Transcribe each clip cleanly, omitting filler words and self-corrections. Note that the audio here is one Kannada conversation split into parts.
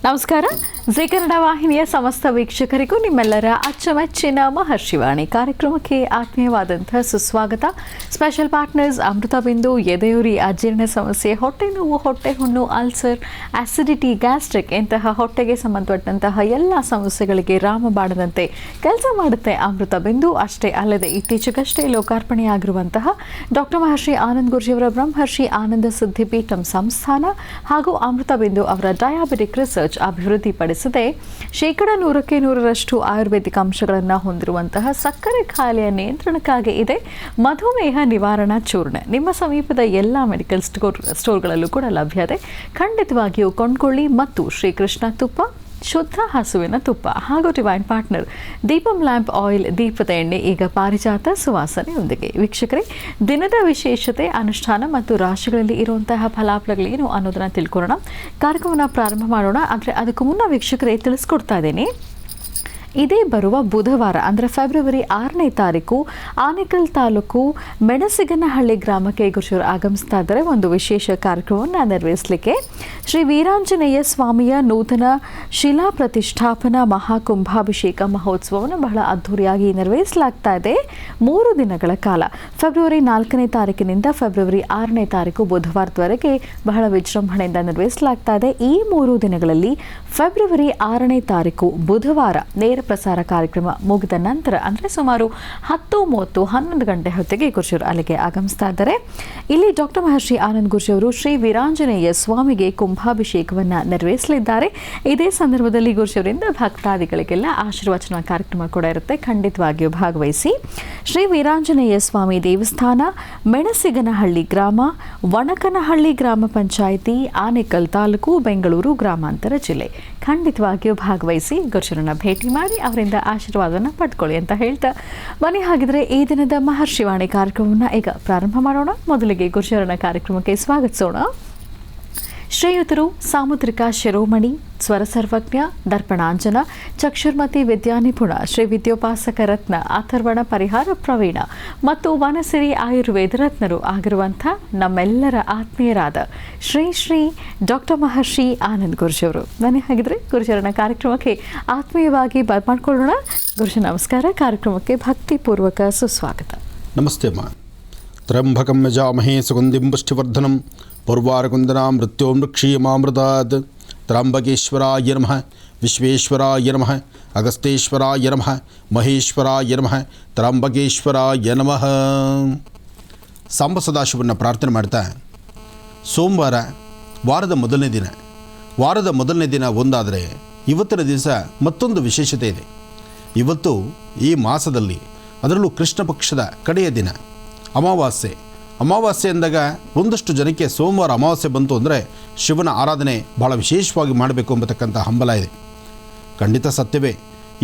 ನಮಸ್ಕಾರ. ಜಿ ಕನ್ನಡ ವಾಹಿನಿಯ ಸಮಸ್ತ ವೀಕ್ಷಕರಿಗೂ ನಿಮ್ಮೆಲ್ಲರ ಅಚ್ಚುಮೆಚ್ಚಿನ ಮಹರ್ಷಿವಾಣಿ ಕಾರ್ಯಕ್ರಮಕ್ಕೆ ಆತ್ಮೀಯವಾದಂತಹ ಸುಸ್ವಾಗತ. ಸ್ಪೆಷಲ್ ಪಾರ್ಟ್ನರ್ಸ್ ಅಮೃತ ಬಿಂದು. ಎದೆಯುರಿ, ಅಜೀರ್ಣ ಸಮಸ್ಯೆ, ಹೊಟ್ಟೆ ನೋವು, ಹೊಟ್ಟೆ ಹುಣ್ಣು, ಅಲ್ಸರ್, ಆಸಿಡಿಟಿ, ಗ್ಯಾಸ್ಟ್ರಿಕ್ ಇಂತಹ ಹೊಟ್ಟೆಗೆ ಸಂಬಂಧಪಟ್ಟಂತಹ ಎಲ್ಲ ಸಮಸ್ಯೆಗಳಿಗೆ ರಾಮಬಾಣದಂತೆ ಕೆಲಸ ಮಾಡುತ್ತೆ ಅಮೃತ ಬಿಂದು. ಅಷ್ಟೇ ಅಲ್ಲದೆ ಇತ್ತೀಚೆಗಷ್ಟೇ ಲೋಕಾರ್ಪಣೆಯಾಗಿರುವಂತಹ ಡಾಕ್ಟರ್ ಮಹರ್ಷಿ ಆನಂದ್ ಗುರೂಜಿಯವರ ಬ್ರಹ್ಮರ್ಷಿ ಆನಂದ ಸಿದ್ಧಿಪೀಠಂ ಸಂಸ್ಥಾನ ಹಾಗೂ ಅಮೃತ ಬಿಂದು ಅವರ ಡಯಾಬಿಟಿಕ್ ರಿಸರ್ಚ್ ಅಭಿವೃದ್ಧಿಪಡಿಸಿದೆ 100% ಆಯುರ್ವೇದಿಕ್ ಅಂಶಗಳನ್ನು ಹೊಂದಿರುವಂತಹ ಸಕ್ಕರೆ ಕಾಯಿಲೆಯ ನಿಯಂತ್ರಣಕ್ಕಾಗಿ ಇದೆ ಮಧುಮೇಹ ನಿವಾರಣಾ ಚೂರ್ಣ. ನಿಮ್ಮ ಸಮೀಪದ ಎಲ್ಲ ಮೆಡಿಕಲ್ ಸ್ಟೋರ್ಗಳಲ್ಲೂ ಕೂಡ ಲಭ್ಯ ಇದೆ. ಖಂಡಿತವಾಗಿಯೂ ಕೊಂಡ್ಕೊಳ್ಳಿ. ಮತ್ತು ಶ್ರೀಕೃಷ್ಣ ತುಪ್ಪ, ಶುದ್ಧ ಹಸುವಿನ ತುಪ್ಪ ಹಾಗೂ divine partner Deepam lamp oil, ದೀಪದ ಎಣ್ಣೆ ಈಗ ಪಾರಿಜಾತ ಸುವಾಸನೆಯೊಂದಿಗೆ. ವೀಕ್ಷಕರೇ, ದಿನದ ವಿಶೇಷತೆ, ಅನುಷ್ಠಾನ ಮತ್ತು ರಾಶಿಗಳಲ್ಲಿ ಇರುವಂತಹ ಫಲಾಫಲಗಳೇನು ಅನ್ನೋದನ್ನು ತಿಳ್ಕೊಳ್ಳೋಣ. ಕಾರ್ಯಕ್ರಮವನ್ನು ಪ್ರಾರಂಭ ಮಾಡೋಣ. ಆದರೆ ಅದಕ್ಕೂ ಮುನ್ನ ವೀಕ್ಷಕರೇ ತಿಳಿಸ್ಕೊಡ್ತಾ ಇದ್ದೀನಿ, ಇದೇ ಬರುವ ಬುಧವಾರ ಅಂದರೆ ಫೆಬ್ರವರಿ 6ನೇ ತಾರೀಕು ಆನೇಕಲ್ ತಾಲೂಕು ಮೆಣಸಿಗನಹಳ್ಳಿ ಗ್ರಾಮಕ್ಕೆ ಗುರುಜಿಯವರು ಆಗಮಿಸ್ತಾ ಇದ್ದಾರೆ. ಒಂದು ವಿಶೇಷ ಕಾರ್ಯಕ್ರಮವನ್ನು ನೆರವೇರಿಸಲಿಕ್ಕೆ ಶ್ರೀ ವೀರಾಂಜನೇಯ ಸ್ವಾಮಿಯ ನೂತನ ಶಿಲಾ ಪ್ರತಿಷ್ಠಾಪನಾ ಮಹಾಕುಂಭಾಭಿಷೇಕ ಮಹೋತ್ಸವವನ್ನು ಬಹಳ ಅದ್ಧೂರಿಯಾಗಿ ನೆರವೇರಿಸಲಾಗ್ತಾ ಇದೆ. 3 ದಿನಗಳ ಕಾಲ, ಫೆಬ್ರವರಿ 4ನೇ ತಾರೀಕಿನಿಂದ ಫೆಬ್ರವರಿ 6ನೇ ತಾರೀಕು ಬುಧವಾರದವರೆಗೆ ಬಹಳ ವಿಜೃಂಭಣೆಯಿಂದ ನೆರವೇರಿಸಲಾಗ್ತಾ ಇದೆ. ಈ 3 ದಿನಗಳಲ್ಲಿ ಫೆಬ್ರವರಿ 6ನೇ ತಾರೀಕು ಬುಧವಾರ ನೇರ ಪ್ರಸಾರ ಕಾರ್ಯಕ್ರಮ ಮುಗಿದ ನಂತರ ಅಂದರೆ ಸುಮಾರು 10:30 11 ಗಂಟೆ ಹೊತ್ತಿಗೆ ಗುರುಜಿಯವರು ಅಲ್ಲಿಗೆ ಆಗಮಿಸ್ತಾ ಇದ್ದಾರೆ. ಇಲ್ಲಿ ಡಾಕ್ಟರ್ ಮಹರ್ಷಿ ಆನಂದ್ ಗುರುಜಿಯವರು ಶ್ರೀ ವೀರಾಂಜನೇಯ ಸ್ವಾಮಿಗೆ ಕುಂಭಾಭಿಷೇಕವನ್ನು ನೆರವೇರಿಸಲಿದ್ದಾರೆ. ಇದೇ ಸಂದರ್ಭದಲ್ಲಿ ಗುರುಜಿಯವರಿಂದ ಭಕ್ತಾದಿಗಳಿಗೆಲ್ಲ ಆಶೀರ್ವಚನ ಕಾರ್ಯಕ್ರಮ ಕೂಡ ಇರುತ್ತೆ. ಖಂಡಿತವಾಗಿಯೂ ಭಾಗವಹಿಸಿ. ಶ್ರೀ ವೀರಾಂಜನೇಯ ಸ್ವಾಮಿ ದೇವಸ್ಥಾನ, ಮೆಣಸಿಗನಹಳ್ಳಿ ಗ್ರಾಮ, ವಣಕನಹಳ್ಳಿ ಗ್ರಾಮ ಪಂಚಾಯಿತಿ, ಆನೇಕಲ್ ತಾಲೂಕು, ಬೆಂಗಳೂರು ಗ್ರಾಮಾಂತರ ಜಿಲ್ಲೆ. ಖಂಡಿತವಾಗಿಯೂ ಭಾಗವಹಿಸಿ ಗುರುಜಿಯವರನ್ನ ಭೇಟಿ ಮಾಡಿ ಅವರಿಂದ ಆಶೀರ್ವಾದವನ್ನು ಪಡ್ಕೊಳ್ಳಿ ಅಂತ ಹೇಳ್ತಾ ಬನ್ನಿ. ಹಾಗಿದ್ರೆ ಈ ದಿನದ ಮಹರ್ಷಿವಾಣಿ ಕಾರ್ಯಕ್ರಮವನ್ನು ಈಗ ಪ್ರಾರಂಭ ಮಾಡೋಣ. ಮೊದಲಿಗೆ ಗುರುಜಿಯವರನ್ನ ಕಾರ್ಯಕ್ರಮಕ್ಕೆ ಸ್ವಾಗತಿಸೋಣ. ಶ್ರೇಯುತರು ಸಾಮುದ್ರಿಕ ಶಿರೋಮಣಿ, ಸ್ವರ ಸರ್ವಜ್ಞ, ದರ್ಪಣಾಂಜನ, ಚಕ್ಷುರ್ಮತಿ ವಿದ್ಯಾನಿಪುಣ, ಶ್ರೀ ವಿದ್ಯೋಪಾಸಕ ರತ್ನ, ಅಥರ್ವಣ ಪರಿಹಾರ ಪ್ರವೀಣ ಮತ್ತು ವನಸಿರಿ ಆಯುರ್ವೇದ ರತ್ನರು ಆಗಿರುವಂಥ ನಮ್ಮೆಲ್ಲರ ಆತ್ಮೀಯರಾದ ಶ್ರೀ ಶ್ರೀ ಡಾಕ್ಟರ್ ಮಹರ್ಷಿ ಆನಂದ್ ಗುರುಜಿಯವರು. ಬನ್ನಿ ಹಾಗಿದ್ರೆ ಗುರುಜಿಯವರನ್ನ ಕಾರ್ಯಕ್ರಮಕ್ಕೆ ಆತ್ಮೀಯವಾಗಿ ಬರ್ಮಾಡ್ಕೊಳ್ಳೋಣ. ಗುರುಜಿ ನಮಸ್ಕಾರ. ಕಾರ್ಯಕ್ರಮಕ್ಕೆ ಭಕ್ತಿಪೂರ್ವಕ ಸುಸ್ವಾಗತ. ನಮಸ್ತೆ ಅಮ್ಮ. ತ್ರ್ಯಂಬಕಂ ಯಜಾಮಹೇ ಸುಗಂಧಿಂ ಪುಷ್ಟಿವರ್ಧನಂ ಪೂರ್ವಾರಕುಂದನಾ ಮೃತ್ಯೋರ್ಮೃಕ್ಷೀಯಮಾಮೃತಾತ್. ತ್ರ್ಯಂಬಕೇಶ್ವರಾಯ ನಮಃ, ವಿಶ್ವೇಶ್ವರಾಯ ನಮಃ, ಅಗಸ್ತೇಶ್ವರಾಯ ನಮಃ, ಮಹೇಶ್ವರಾಯ ನಮಃ, ತ್ರ್ಯಂಬಕೇಶ್ವರಾಯ ನಮಃ. ಸಾಂಬ ಸದಾಶಿವನ ಪ್ರಾರ್ಥನೆ ಮಾಡ್ತಾ, ಸೋಮವಾರ ವಾರದ ಮೊದಲನೇ ದಿನ ಒಂದಾದರೆ ಇವತ್ತಿನ ದಿವಸ ಮತ್ತೊಂದು ವಿಶೇಷತೆ ಇದೆ. ಇವತ್ತು ಈ ಮಾಸದಲ್ಲಿ, ಅದರಲ್ಲೂ ಕೃಷ್ಣ ಪಕ್ಷದ ಕಡೆಯ ದಿನ ಅಮಾವಾಸ್ಯೆ ಅಂದಾಗ ಒಂದಷ್ಟು ಜನಕ್ಕೆ ಸೋಮವಾರ ಅಮಾವಾಸ್ಯೆ ಬಂತು ಅಂದರೆ ಶಿವನ ಆರಾಧನೆ ಭಾಳ ವಿಶೇಷವಾಗಿ ಮಾಡಬೇಕು ಎಂಬತಕ್ಕಂಥ ಹಂಬಲ ಇದೆ. ಖಂಡಿತ ಸತ್ಯವೇ.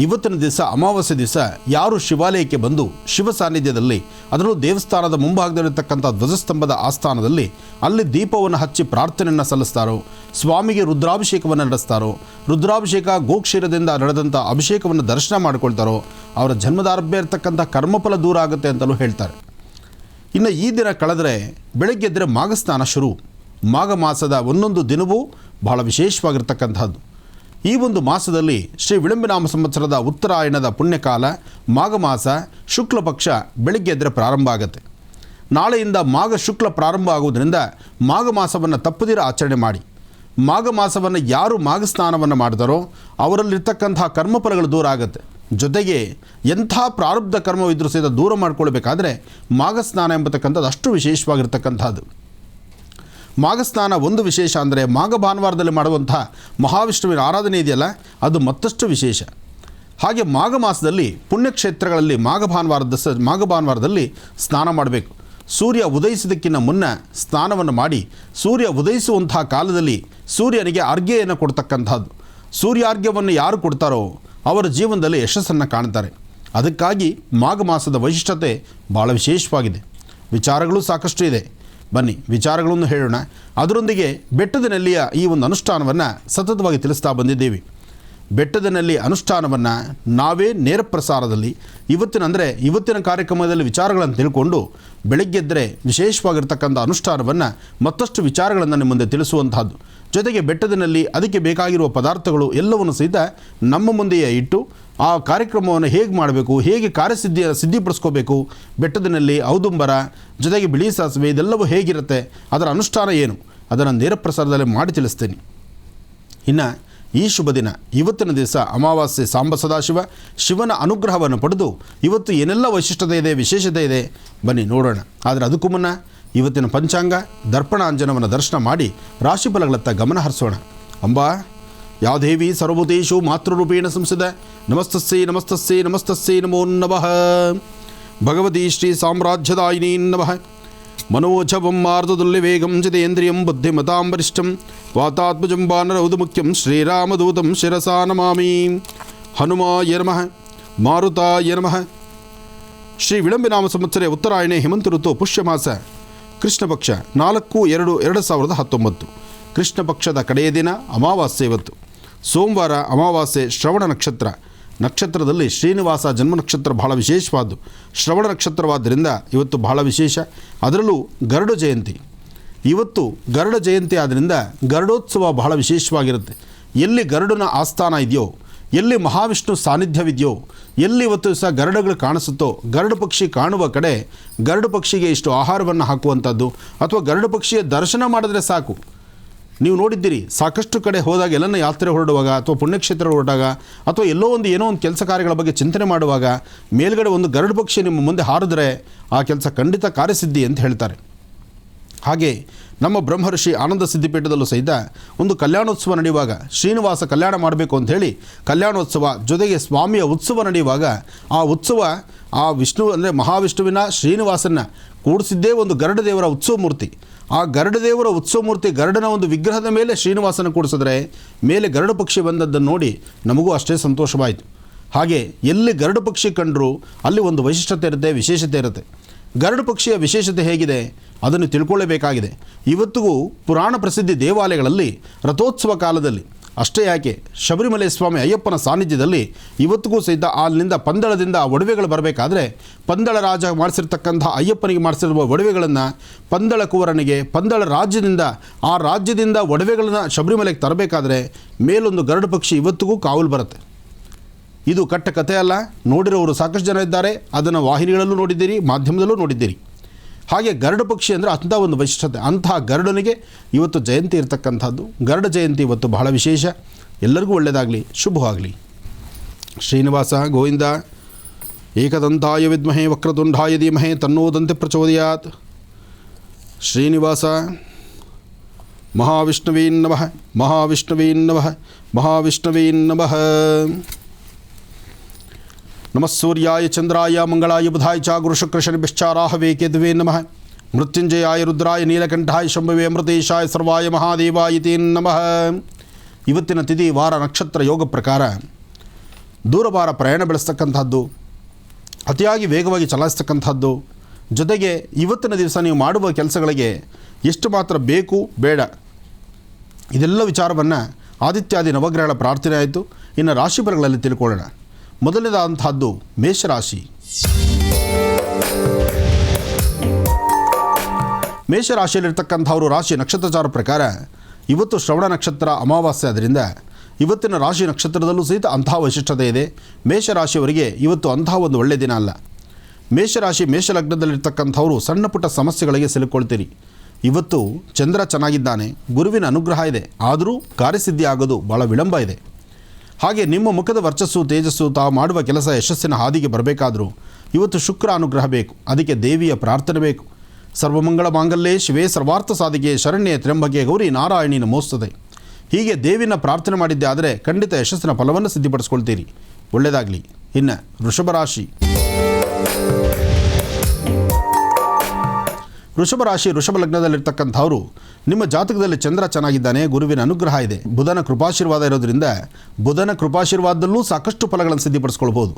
ಇವತ್ತಿನ ದಿವಸ, ಅಮಾವಾಸ್ಯೆ ದಿವಸ, ಯಾರು ಶಿವಾಲಯಕ್ಕೆ ಬಂದು ಶಿವ ಸಾನ್ನಿಧ್ಯದಲ್ಲಿ, ಅದರಲ್ಲೂ ದೇವಸ್ಥಾನದ ಮುಂಭಾಗದಲ್ಲಿರ್ತಕ್ಕಂಥ ಧ್ವಜಸ್ತಂಭದ ಆಸ್ಥಾನದಲ್ಲಿ ಅಲ್ಲಿ ದೀಪವನ್ನು ಹಚ್ಚಿ ಪ್ರಾರ್ಥನೆಯನ್ನು ಸಲ್ಲಿಸ್ತಾರೋ, ಸ್ವಾಮಿಗೆ ರುದ್ರಾಭಿಷೇಕವನ್ನು ನಡೆಸ್ತಾರೋ, ರುದ್ರಾಭಿಷೇಕ ಗೋಕ್ಷೀರದಿಂದ ನಡೆದಂಥ ಅಭಿಷೇಕವನ್ನು ದರ್ಶನ ಮಾಡಿಕೊಳ್ತಾರೋ, ಅವರ ಜನ್ಮದಾರಭ್ಯ ಇರತಕ್ಕಂಥ ಕರ್ಮಫಲ ದೂರ ಆಗುತ್ತೆ ಅಂತಲೂ ಹೇಳ್ತಾರೆ. ಇನ್ನು ಈ ದಿನ ಕಳೆದರೆ ಬೆಳಗ್ಗೆ ಎದ್ದರೆ ಮಾಘಸ್ನಾನ ಶುರು. ಮಾಘ ಮಾಸದ ಒಂದೊಂದು ದಿನವೂ ಬಹಳ ವಿಶೇಷವಾಗಿರ್ತಕ್ಕಂಥದ್ದು. ಈ ಒಂದು ಮಾಸದಲ್ಲಿ ಶ್ರೀ ವಿಳಂಬಿನಾಮ ಸಂವತ್ಸರದ ಉತ್ತರಾಯಣದ ಪುಣ್ಯಕಾಲ ಮಾಘ ಮಾಸ ಶುಕ್ಲ ಪಕ್ಷ ಬೆಳಗ್ಗೆ ಎದ್ದರೆ ಪ್ರಾರಂಭ ಆಗುತ್ತೆ. ನಾಳೆಯಿಂದ ಮಾಘ ಶುಕ್ಲ ಪ್ರಾರಂಭ ಆಗುವುದರಿಂದ ಮಾಘ ಮಾಸವನ್ನು ತಪ್ಪದಿರ ಆಚರಣೆ ಮಾಡಿ. ಮಾಘ ಮಾಸವನ್ನು ಯಾರು ಮಾಘ ಸ್ನಾನವನ್ನು ಮಾಡ್ತಾರೋ ಅವರಲ್ಲಿರ್ತಕ್ಕಂಥ ಕರ್ಮಫಲಗಳು ದೂರ ಆಗುತ್ತೆ. ಜೊತೆಗೆ ಎಂಥ ಪ್ರಾರಬ್ಧ ಕರ್ಮವಿದ್ರೂ ಸಹಿತ ದೂರ ಮಾಡಿಕೊಳ್ಬೇಕಾದ್ರೆ ಮಾಘ ಸ್ನಾನ ಎಂಬತಕ್ಕಂಥದ್ದು ಅಷ್ಟು ವಿಶೇಷವಾಗಿರ್ತಕ್ಕಂಥದ್ದು. ಮಾಘ ಸ್ನಾನ ಒಂದು ವಿಶೇಷ ಅಂದರೆ ಮಾಘ ಭಾನುವಾರದಲ್ಲಿ ಮಾಡುವಂಥ ಮಹಾವಿಷ್ಣುವಿನ ಆರಾಧನೆ ಇದೆಯಲ್ಲ, ಅದು ಮತ್ತಷ್ಟು ವಿಶೇಷ. ಹಾಗೆ ಮಾಘ ಮಾಸದಲ್ಲಿ ಪುಣ್ಯಕ್ಷೇತ್ರಗಳಲ್ಲಿ ಮಾಘ ಭಾನುವಾರದಲ್ಲಿ ಸ್ನಾನ ಮಾಡಬೇಕು. ಸೂರ್ಯ ಉದಯಿಸೋದಕ್ಕಿಂತ ಮುನ್ನ ಸ್ನಾನವನ್ನು ಮಾಡಿ ಸೂರ್ಯ ಉದಯಿಸುವಂಥ ಕಾಲದಲ್ಲಿ ಸೂರ್ಯನಿಗೆ ಅರ್ಘ್ಯವನ್ನು ಕೊಡ್ತಕ್ಕಂಥದ್ದು. ಸೂರ್ಯಾರ್ಘ್ಯವನ್ನು ಯಾರು ಕೊಡ್ತಾರೋ ಅವರ ಜೀವನದಲ್ಲಿ ಯಶಸ್ಸನ್ನು ಕಾಣ್ತಾರೆ. ಅದಕ್ಕಾಗಿ ಮಾಘ ಮಾಸದ ವೈಶಿಷ್ಟ್ಯತೆ ಭಾಳ ವಿಶೇಷವಾಗಿದೆ. ವಿಚಾರಗಳು ಸಾಕಷ್ಟು ಇದೆ. ಬನ್ನಿ ವಿಚಾರಗಳನ್ನು ಹೇಳೋಣ. ಅದರೊಂದಿಗೆ ಬೆಟ್ಟದ ನೆಲ್ಲಿಯ ಈ ಒಂದು ಅನುಷ್ಠಾನವನ್ನು ಸತತವಾಗಿ ತಿಳಿಸ್ತಾ ಬಂದಿದ್ದೀವಿ. ಬೆಟ್ಟದ ನೆಲ್ಲಿ ಅನುಷ್ಠಾನವನ್ನು ನಾವೇ ನೇರ ಪ್ರಸಾರದಲ್ಲಿ ಇವತ್ತಿನ ಕಾರ್ಯಕ್ರಮದಲ್ಲಿ ವಿಚಾರಗಳನ್ನು ತಿಳ್ಕೊಂಡು ಬೆಳಗ್ಗೆದ್ದರೆ ವಿಶೇಷವಾಗಿರ್ತಕ್ಕಂಥ ಅನುಷ್ಠಾನವನ್ನು ಮತ್ತಷ್ಟು ವಿಚಾರಗಳನ್ನು ನಿಮ್ಮ ಮುಂದೆ ತಿಳಿಸುವಂತಹದ್ದು. ಜೊತೆಗೆ ಬೆಟ್ಟದಿನಲ್ಲಿ ಅದಕ್ಕೆ ಬೇಕಾಗಿರುವ ಪದಾರ್ಥಗಳು ಎಲ್ಲವನ್ನು ಸಹಿತ ನಮ್ಮ ಮುಂದೆಯೇ ಇಟ್ಟು ಆ ಕಾರ್ಯಕ್ರಮವನ್ನು ಹೇಗೆ ಮಾಡಬೇಕು, ಹೇಗೆ ಸಿದ್ಧಿಪಡಿಸ್ಕೋಬೇಕು, ಬೆಟ್ಟದಿನಲ್ಲಿ ಔದುಂಬರ ಜೊತೆಗೆ ಬಿಳಿ ಸಾಸಿವೆ ಇದೆಲ್ಲವೂ ಹೇಗಿರುತ್ತೆ, ಅದರ ಅನುಷ್ಠಾನ ಏನು, ಅದನ್ನು ನೇರ ಪ್ರಸಾರದಲ್ಲಿ ಮಾಡಿ ತಿಳಿಸ್ತೇನೆ. ಇನ್ನು ಈ ಶುಭ ದಿನ ಇವತ್ತಿನ ದಿವಸ ಅಮಾವಾಸ್ಯೆ ಸಾಂಬ ಸದಾಶಿವ ಶಿವನ ಅನುಗ್ರಹವನ್ನು ಪಡೆದು ಇವತ್ತು ಏನೆಲ್ಲ ವೈಶಿಷ್ಟ್ಯತೆ ಇದೆ, ವಿಶೇಷತೆ ಇದೆ ಬನ್ನಿ ನೋಡೋಣ. ಆದರೆ ಅದಕ್ಕೂ ಮುನ್ನ ಇವತ್ತಿನ ಪಂಚಾಂಗ ದರ್ಪಣಾಂಜನವನ್ನು ದರ್ಶನ ಮಾಡಿ ರಾಶಿಫಲಗಳತ್ತ ಗಮನ ಹರಿಸೋಣ. ಅಂಬಾ ಯಾವ ದೇವಿ ಸರ್ವಭೂತೇಷು ಮಾತೃರೂಪೇಣ ಸಂಸದ ನಮಸ್ತಸ್ಸೈ ನಮಸ್ತಸ್ಸೈ ನಮಸ್ತಸ್ಸೈ ನಮೋ ನಮಃ. ಭಗವತಿ ಶ್ರೀ ಸಾಮ್ರಾಜ್ಯದಾಯಿನೀ ನಮಃ. ಮನೋಜವಂ ಮಾರ್ದದುಲ್ಯ ವೇಗಂ ಜಿತೇಂದ್ರಿಯಂ ಬುದ್ಧಿಮತಾಂ ವರಿಷ್ಠಂ ವಾತಾತ್ಮಜಂ ವಾನರೌದುಮುಖ್ಯಂ ಶ್ರೀರಾಮದೂತಂ ಶಿರಸಾ ನಮಾಮಿ. ಹನುಮಾಯ ನಮಃ. ಮಾರುತಾಯ ನಮಃ. ಶ್ರೀ ವಿಳಂಬಿನಾಮ ಸಂವತ್ಸರ ಉತ್ತರಾಯಣೆ ಹೇಮಂತ ಋತು ಪುಷ್ಯಮಾಸ ಕೃಷ್ಣ ಪಕ್ಷ 4/2/2019 ಕೃಷ್ಣ ಪಕ್ಷದ ಕಡೆಯ ದಿನ ಅಮಾವಾಸ್ಯೆ. ಇವತ್ತು ಸೋಮವಾರ ಅಮಾವಾಸ್ಯೆ. ಶ್ರವಣ ನಕ್ಷತ್ರದಲ್ಲಿ ಶ್ರೀನಿವಾಸ ಜನ್ಮ ನಕ್ಷತ್ರ ಬಹಳ ವಿಶೇಷವಾದ್ದು. ಶ್ರವಣ ನಕ್ಷತ್ರವಾದ್ದರಿಂದ ಇವತ್ತು ಬಹಳ ವಿಶೇಷ. ಅದರಲ್ಲೂ ಗರುಡ ಜಯಂತಿ. ಇವತ್ತು ಗರುಡ ಜಯಂತಿ ಆದ್ದರಿಂದ ಗರುಡೋತ್ಸವ ಬಹಳ ವಿಶೇಷವಾಗಿರುತ್ತೆ. ಎಲ್ಲಿ ಗರುಡನ ಆಸ್ಥಾನ ಇದೆಯೋ, ಎಲ್ಲಿ ಮಹಾವಿಷ್ಣು ಸಾನ್ನಿಧ್ಯವಿದೆಯೋ, ಎಲ್ಲಿ ಇವತ್ತು ಸಹ ಗರುಡಗಳು ಕಾಣಿಸುತ್ತೋ, ಗರುಡ ಪಕ್ಷಿ ಕಾಣುವ ಕಡೆ ಗರುಡ ಪಕ್ಷಿಗೆ ಇಷ್ಟು ಆಹಾರವನ್ನು ಹಾಕುವಂಥದ್ದು ಅಥವಾ ಗರುಡ ಪಕ್ಷಿಯ ದರ್ಶನ ಮಾಡಿದ್ರೆ ಸಾಕು. ನೀವು ನೋಡಿದ್ದೀರಿ, ಸಾಕಷ್ಟು ಕಡೆ ಹೋದಾಗ ಎಲ್ಲನ ಯಾತ್ರೆ ಹೊರಡುವಾಗ ಅಥವಾ ಪುಣ್ಯಕ್ಷೇತ್ರ ಹೊರಟಾಗ ಅಥವಾ ಎಲ್ಲೋ ಒಂದು ಏನೋ ಒಂದು ಕೆಲಸ ಕಾರ್ಯಗಳ ಬಗ್ಗೆ ಚಿಂತನೆ ಮಾಡುವಾಗ ಮೇಲ್ಗಡೆ ಒಂದು ಗರುಡ ಪಕ್ಷಿ ನಿಮ್ಮ ಮುಂದೆ ಹಾರಿದ್ರೆ ಆ ಕೆಲಸ ಖಂಡಿತ ಕಾರ್ಯಸಿದ್ಧಿ ಅಂತ ಹೇಳ್ತಾರೆ. ಹಾಗೆ ನಮ್ಮ ಬ್ರಹ್ಮರ್ಷಿ ಆನಂದ ಸಿದ್ಧಿಪೀಠದಲ್ಲೂ ಸಹಿತ ಒಂದು ಕಲ್ಯಾಣೋತ್ಸವ ನಡೆಯುವಾಗ ಶ್ರೀನಿವಾಸ ಕಲ್ಯಾಣ ಮಾಡಬೇಕು ಅಂಥೇಳಿ ಕಲ್ಯಾಣೋತ್ಸವ ಜೊತೆಗೆ ಸ್ವಾಮಿಯ ಉತ್ಸವ ನಡೆಯುವಾಗ ಆ ಉತ್ಸವ ಆ ವಿಷ್ಣು ಅಂದರೆ ಮಹಾವಿಷ್ಣುವಿನ ಶ್ರೀನಿವಾಸನ ಕೂಡಿಸಿದ್ದೇ ಒಂದು ಗರುಡ ದೇವರ ಉತ್ಸವ ಮೂರ್ತಿ. ಆ ಗರುಡ ದೇವರ ಉತ್ಸವ ಮೂರ್ತಿ ಗರುಡನ ಒಂದು ವಿಗ್ರಹದ ಮೇಲೆ ಶ್ರೀನಿವಾಸನ ಕೂಡಿಸಿದ್ರೆ ಮೇಲೆ ಗರುಡ ಪಕ್ಷಿ ಬಂದದ್ದನ್ನು ನೋಡಿ ನಮಗೂ ಅಷ್ಟೇ ಸಂತೋಷವಾಯಿತು. ಹಾಗೆ ಎಲ್ಲಿ ಗರುಡ ಪಕ್ಷಿ ಕಂಡರೂ ಅಲ್ಲಿ ಒಂದು ವೈಶಿಷ್ಟ್ಯತೆ ಇರುತ್ತೆ, ವಿಶೇಷತೆ ಇರುತ್ತೆ. ಗರುಡ ಪಕ್ಷಿಯ ವಿಶೇಷತೆ ಹೇಗಿದೆ ಅದನ್ನು ತಿಳ್ಕೊಳ್ಳೇಬೇಕಾಗಿದೆ. ಇವತ್ತಿಗೂ ಪುರಾಣ ಪ್ರಸಿದ್ಧಿ ದೇವಾಲಯಗಳಲ್ಲಿ ರಥೋತ್ಸವ ಕಾಲದಲ್ಲಿ ಅಷ್ಟೇ ಯಾಕೆ ಶಬರಿಮಲೆ ಸ್ವಾಮಿ ಅಯ್ಯಪ್ಪನ ಸಾನ್ನಿಧ್ಯದಲ್ಲಿ ಇವತ್ತಿಗೂ ಸಹಿತ ಅಲ್ಲಿಂದ ಪಂದಳದಿಂದ ಒಡವೆಗಳು ಬರಬೇಕಾದ್ರೆ ಪಂದಳ ರಾಜ ಮಾಡಿಸಿರ್ತಕ್ಕಂಥ ಅಯ್ಯಪ್ಪನಿಗೆ ಮಾಡಿಸಿರುವ ಒಡವೆಗಳನ್ನು ಪಂದಳ ಕುವರನಿಗೆ ಪಂದಳ ರಾಜ್ಯದಿಂದ ಆ ರಾಜ್ಯದಿಂದ ಒಡವೆಗಳನ್ನು ಶಬರಿಮಲೆಗೆ ತರಬೇಕಾದ್ರೆ ಮೇಲೊಂದು ಗರುಡ ಪಕ್ಷಿ ಇವತ್ತಿಗೂ ಕಾವಲು ಬರುತ್ತೆ. ಇದು ಕಟ್ಟ ಕಥೆ ಅಲ್ಲ, ನೋಡಿರೋರು ಸಾಕಷ್ಟು ಜನ ಇದ್ದಾರೆ. ಅದನ್ನು ವಾಹಿನಿಗಳಲ್ಲೂ ನೋಡಿದ್ದೀರಿ, ಮಾಧ್ಯಮದಲ್ಲೂ ನೋಡಿದ್ದೀರಿ. ಹಾಗೆ ಗರುಡ ಪಕ್ಷಿ ಅಂದರೆ ಅಂಥ ಒಂದು ವೈಶಿಷ್ಟ್ಯತೆ. ಅಂತಹ ಗರುಡನಿಗೆ ಇವತ್ತು ಜಯಂತಿ ಇರತಕ್ಕಂಥದ್ದು. ಗರುಡ ಜಯಂತಿ ಇವತ್ತು ಬಹಳ ವಿಶೇಷ. ಎಲ್ಲರಿಗೂ ಒಳ್ಳೆಯದಾಗಲಿ, ಶುಭವಾಗಲಿ. ಶ್ರೀನಿವಾಸ ಗೋವಿಂದ. ಏಕದಂತಾಯ ವಿದ್ಮಹೇ ವಕ್ರತುಂಡಾಯ ಧೀಮಹಿ ತನ್ನೋದಂತೆ ಪ್ರಚೋದಯಾತ್. ಶ್ರೀನಿವಾಸ. ಮಹಾವಿಷ್ಣುವೇ ನಮಃ. ಮಹಾವಿಷ್ಣುವೇ ನಮಃ. ಮಹಾವಿಷ್ಣುವೇ ನಮಃ. ನಮಃ ಸೂರ್ಯಾಯ ಚಂದ್ರಾಯ ಮಂಗಳಾಯ ಬುಧಾಯ ಚ ಗುರುಶುಕ್ರಶನಿಶ್ಚಾರಾಹವೇ ಕೇತುವೇ ನಮಃ. ಮೃತ್ಯುಂಜಯಾಯ ರುದ್ರಾಯ ನೀಲಕಂಠಾಯ ಶಂಭವೇ ಅಮೃತೇಶಾಯ ಸರ್ವಾಯ ಮಹಾದೇವಾಯ ತೇ ನಮಃ. ಇವತ್ತಿನ ತಿಥಿ ವಾರ ನಕ್ಷತ್ರ ಯೋಗ ಪ್ರಕಾರ ದೂರವಾರ ಪ್ರಯಾಣ ಬೆಳೆಸ್ತಕ್ಕಂಥದ್ದು, ಅತಿಯಾಗಿ ವೇಗವಾಗಿ ಚಲಾಯಿಸ್ತಕ್ಕಂಥದ್ದು, ಜೊತೆಗೆ ಇವತ್ತಿನ ದಿವಸ ನೀವು ಮಾಡುವ ಕೆಲಸಗಳಿಗೆ ಎಷ್ಟು ಮಾತ್ರ ಬೇಕು ಬೇಡ ಇದೆಲ್ಲ ವಿಚಾರವನ್ನು ಆದಿತ್ಯಾದಿ ನವಗ್ರಹಗಳ ಪ್ರಾರ್ಥನೆ ಆಯಿತು. ಇನ್ನು ರಾಶಿಫಲಗಳಲ್ಲಿ ತಿಳ್ಕೊಳ್ಳೋಣ. ಮೊದಲನೇದಾದಂತಹದ್ದು ಮೇಷರಾಶಿ. ಮೇಷರಾಶಿಯಲ್ಲಿರ್ತಕ್ಕಂಥವರು ರಾಶಿ ನಕ್ಷತ್ರಚಾರ ಪ್ರಕಾರ ಇವತ್ತು ಶ್ರವಣ ನಕ್ಷತ್ರ ಅಮಾವಾಸ್ಯೆ ಆದ್ದರಿಂದ ಇವತ್ತಿನ ರಾಶಿ ನಕ್ಷತ್ರದಲ್ಲೂ ಸಹಿತ ಅಂತಹ ವೈಶಿಷ್ಟ್ಯತೆ ಇದೆ. ಮೇಷರಾಶಿಯವರಿಗೆ ಇವತ್ತು ಅಂತಹ ಒಂದು ಒಳ್ಳೆಯ ದಿನ ಅಲ್ಲ. ಮೇಷರಾಶಿ ಮೇಷಲಗ್ನದಲ್ಲಿರ್ತಕ್ಕಂಥವರು ಸಣ್ಣ ಪುಟ್ಟ ಸಮಸ್ಯೆಗಳಿಗೆ ಸಿಲುಕೊಳ್ತೀರಿ. ಇವತ್ತು ಚಂದ್ರ ಚೆನ್ನಾಗಿದ್ದಾನೆ, ಗುರುವಿನ ಅನುಗ್ರಹ ಇದೆ, ಆದರೂ ಕಾರ್ಯಸಿದ್ಧಿ ಆಗೋದು ಭಾಳ ವಿಳಂಬ ಇದೆ. ಹಾಗೆ ನಿಮ್ಮ ಮುಖದ ವರ್ಚಸ್ಸು ತೇಜಸ್ಸು ತಾವು ಮಾಡುವ ಕೆಲಸ ಯಶಸ್ಸಿನ ಹಾದಿಗೆ ಬರಬೇಕಾದರೂ ಇವತ್ತು ಶುಕ್ರ ಅನುಗ್ರಹ ಬೇಕು. ಅದಕ್ಕೆ ದೇವಿಯ ಪ್ರಾರ್ಥನೆ ಬೇಕು. ಸರ್ವಮಂಗಳ ಮಾಂಗಲ್ಯೇ ಶಿವೇ ಸರ್ವಾರ್ಥ ಸಾಧಿಕೆ ಶರಣ್ಯೆ ತ್ರ್ಯಂಬಕೆ ಗೌರಿ ನಾರಾಯಣಿ ನಮೋಸ್ತುತೆ. ಹೀಗೆ ದೇವಿನ ಪ್ರಾರ್ಥನೆ ಮಾಡಿದ್ದೆ ಆದರೆ ಖಂಡಿತ ಯಶಸ್ಸಿನ ಫಲವನ್ನು ಸಿದ್ಧಿಪಡಿಸ್ಕೊಳ್ತೀರಿ. ಒಳ್ಳೆಯದಾಗಲಿ. ಇನ್ನು ವೃಷಭರಾಶಿ. ವೃಷಭರಾಶಿ ವೃಷಭ ಲಗ್ನದಲ್ಲಿರ್ತಕ್ಕಂಥವರು ನಿಮ್ಮ ಜಾತಕದಲ್ಲಿ ಚಂದ್ರ ಚೆನ್ನಾಗಿದ್ದಾನೆ, ಗುರುವಿನ ಅನುಗ್ರಹ ಇದೆ, ಬುಧನ ಕೃಪಾಶೀರ್ವಾದ ಇರೋದರಿಂದ ಬುಧನ ಕೃಪಾಶೀರ್ವಾದದಲ್ಲೂ ಸಾಕಷ್ಟು ಫಲಗಳನ್ನು ಸಿದ್ಧಿಪಡಿಸ್ಕೊಳ್ಬೋದು.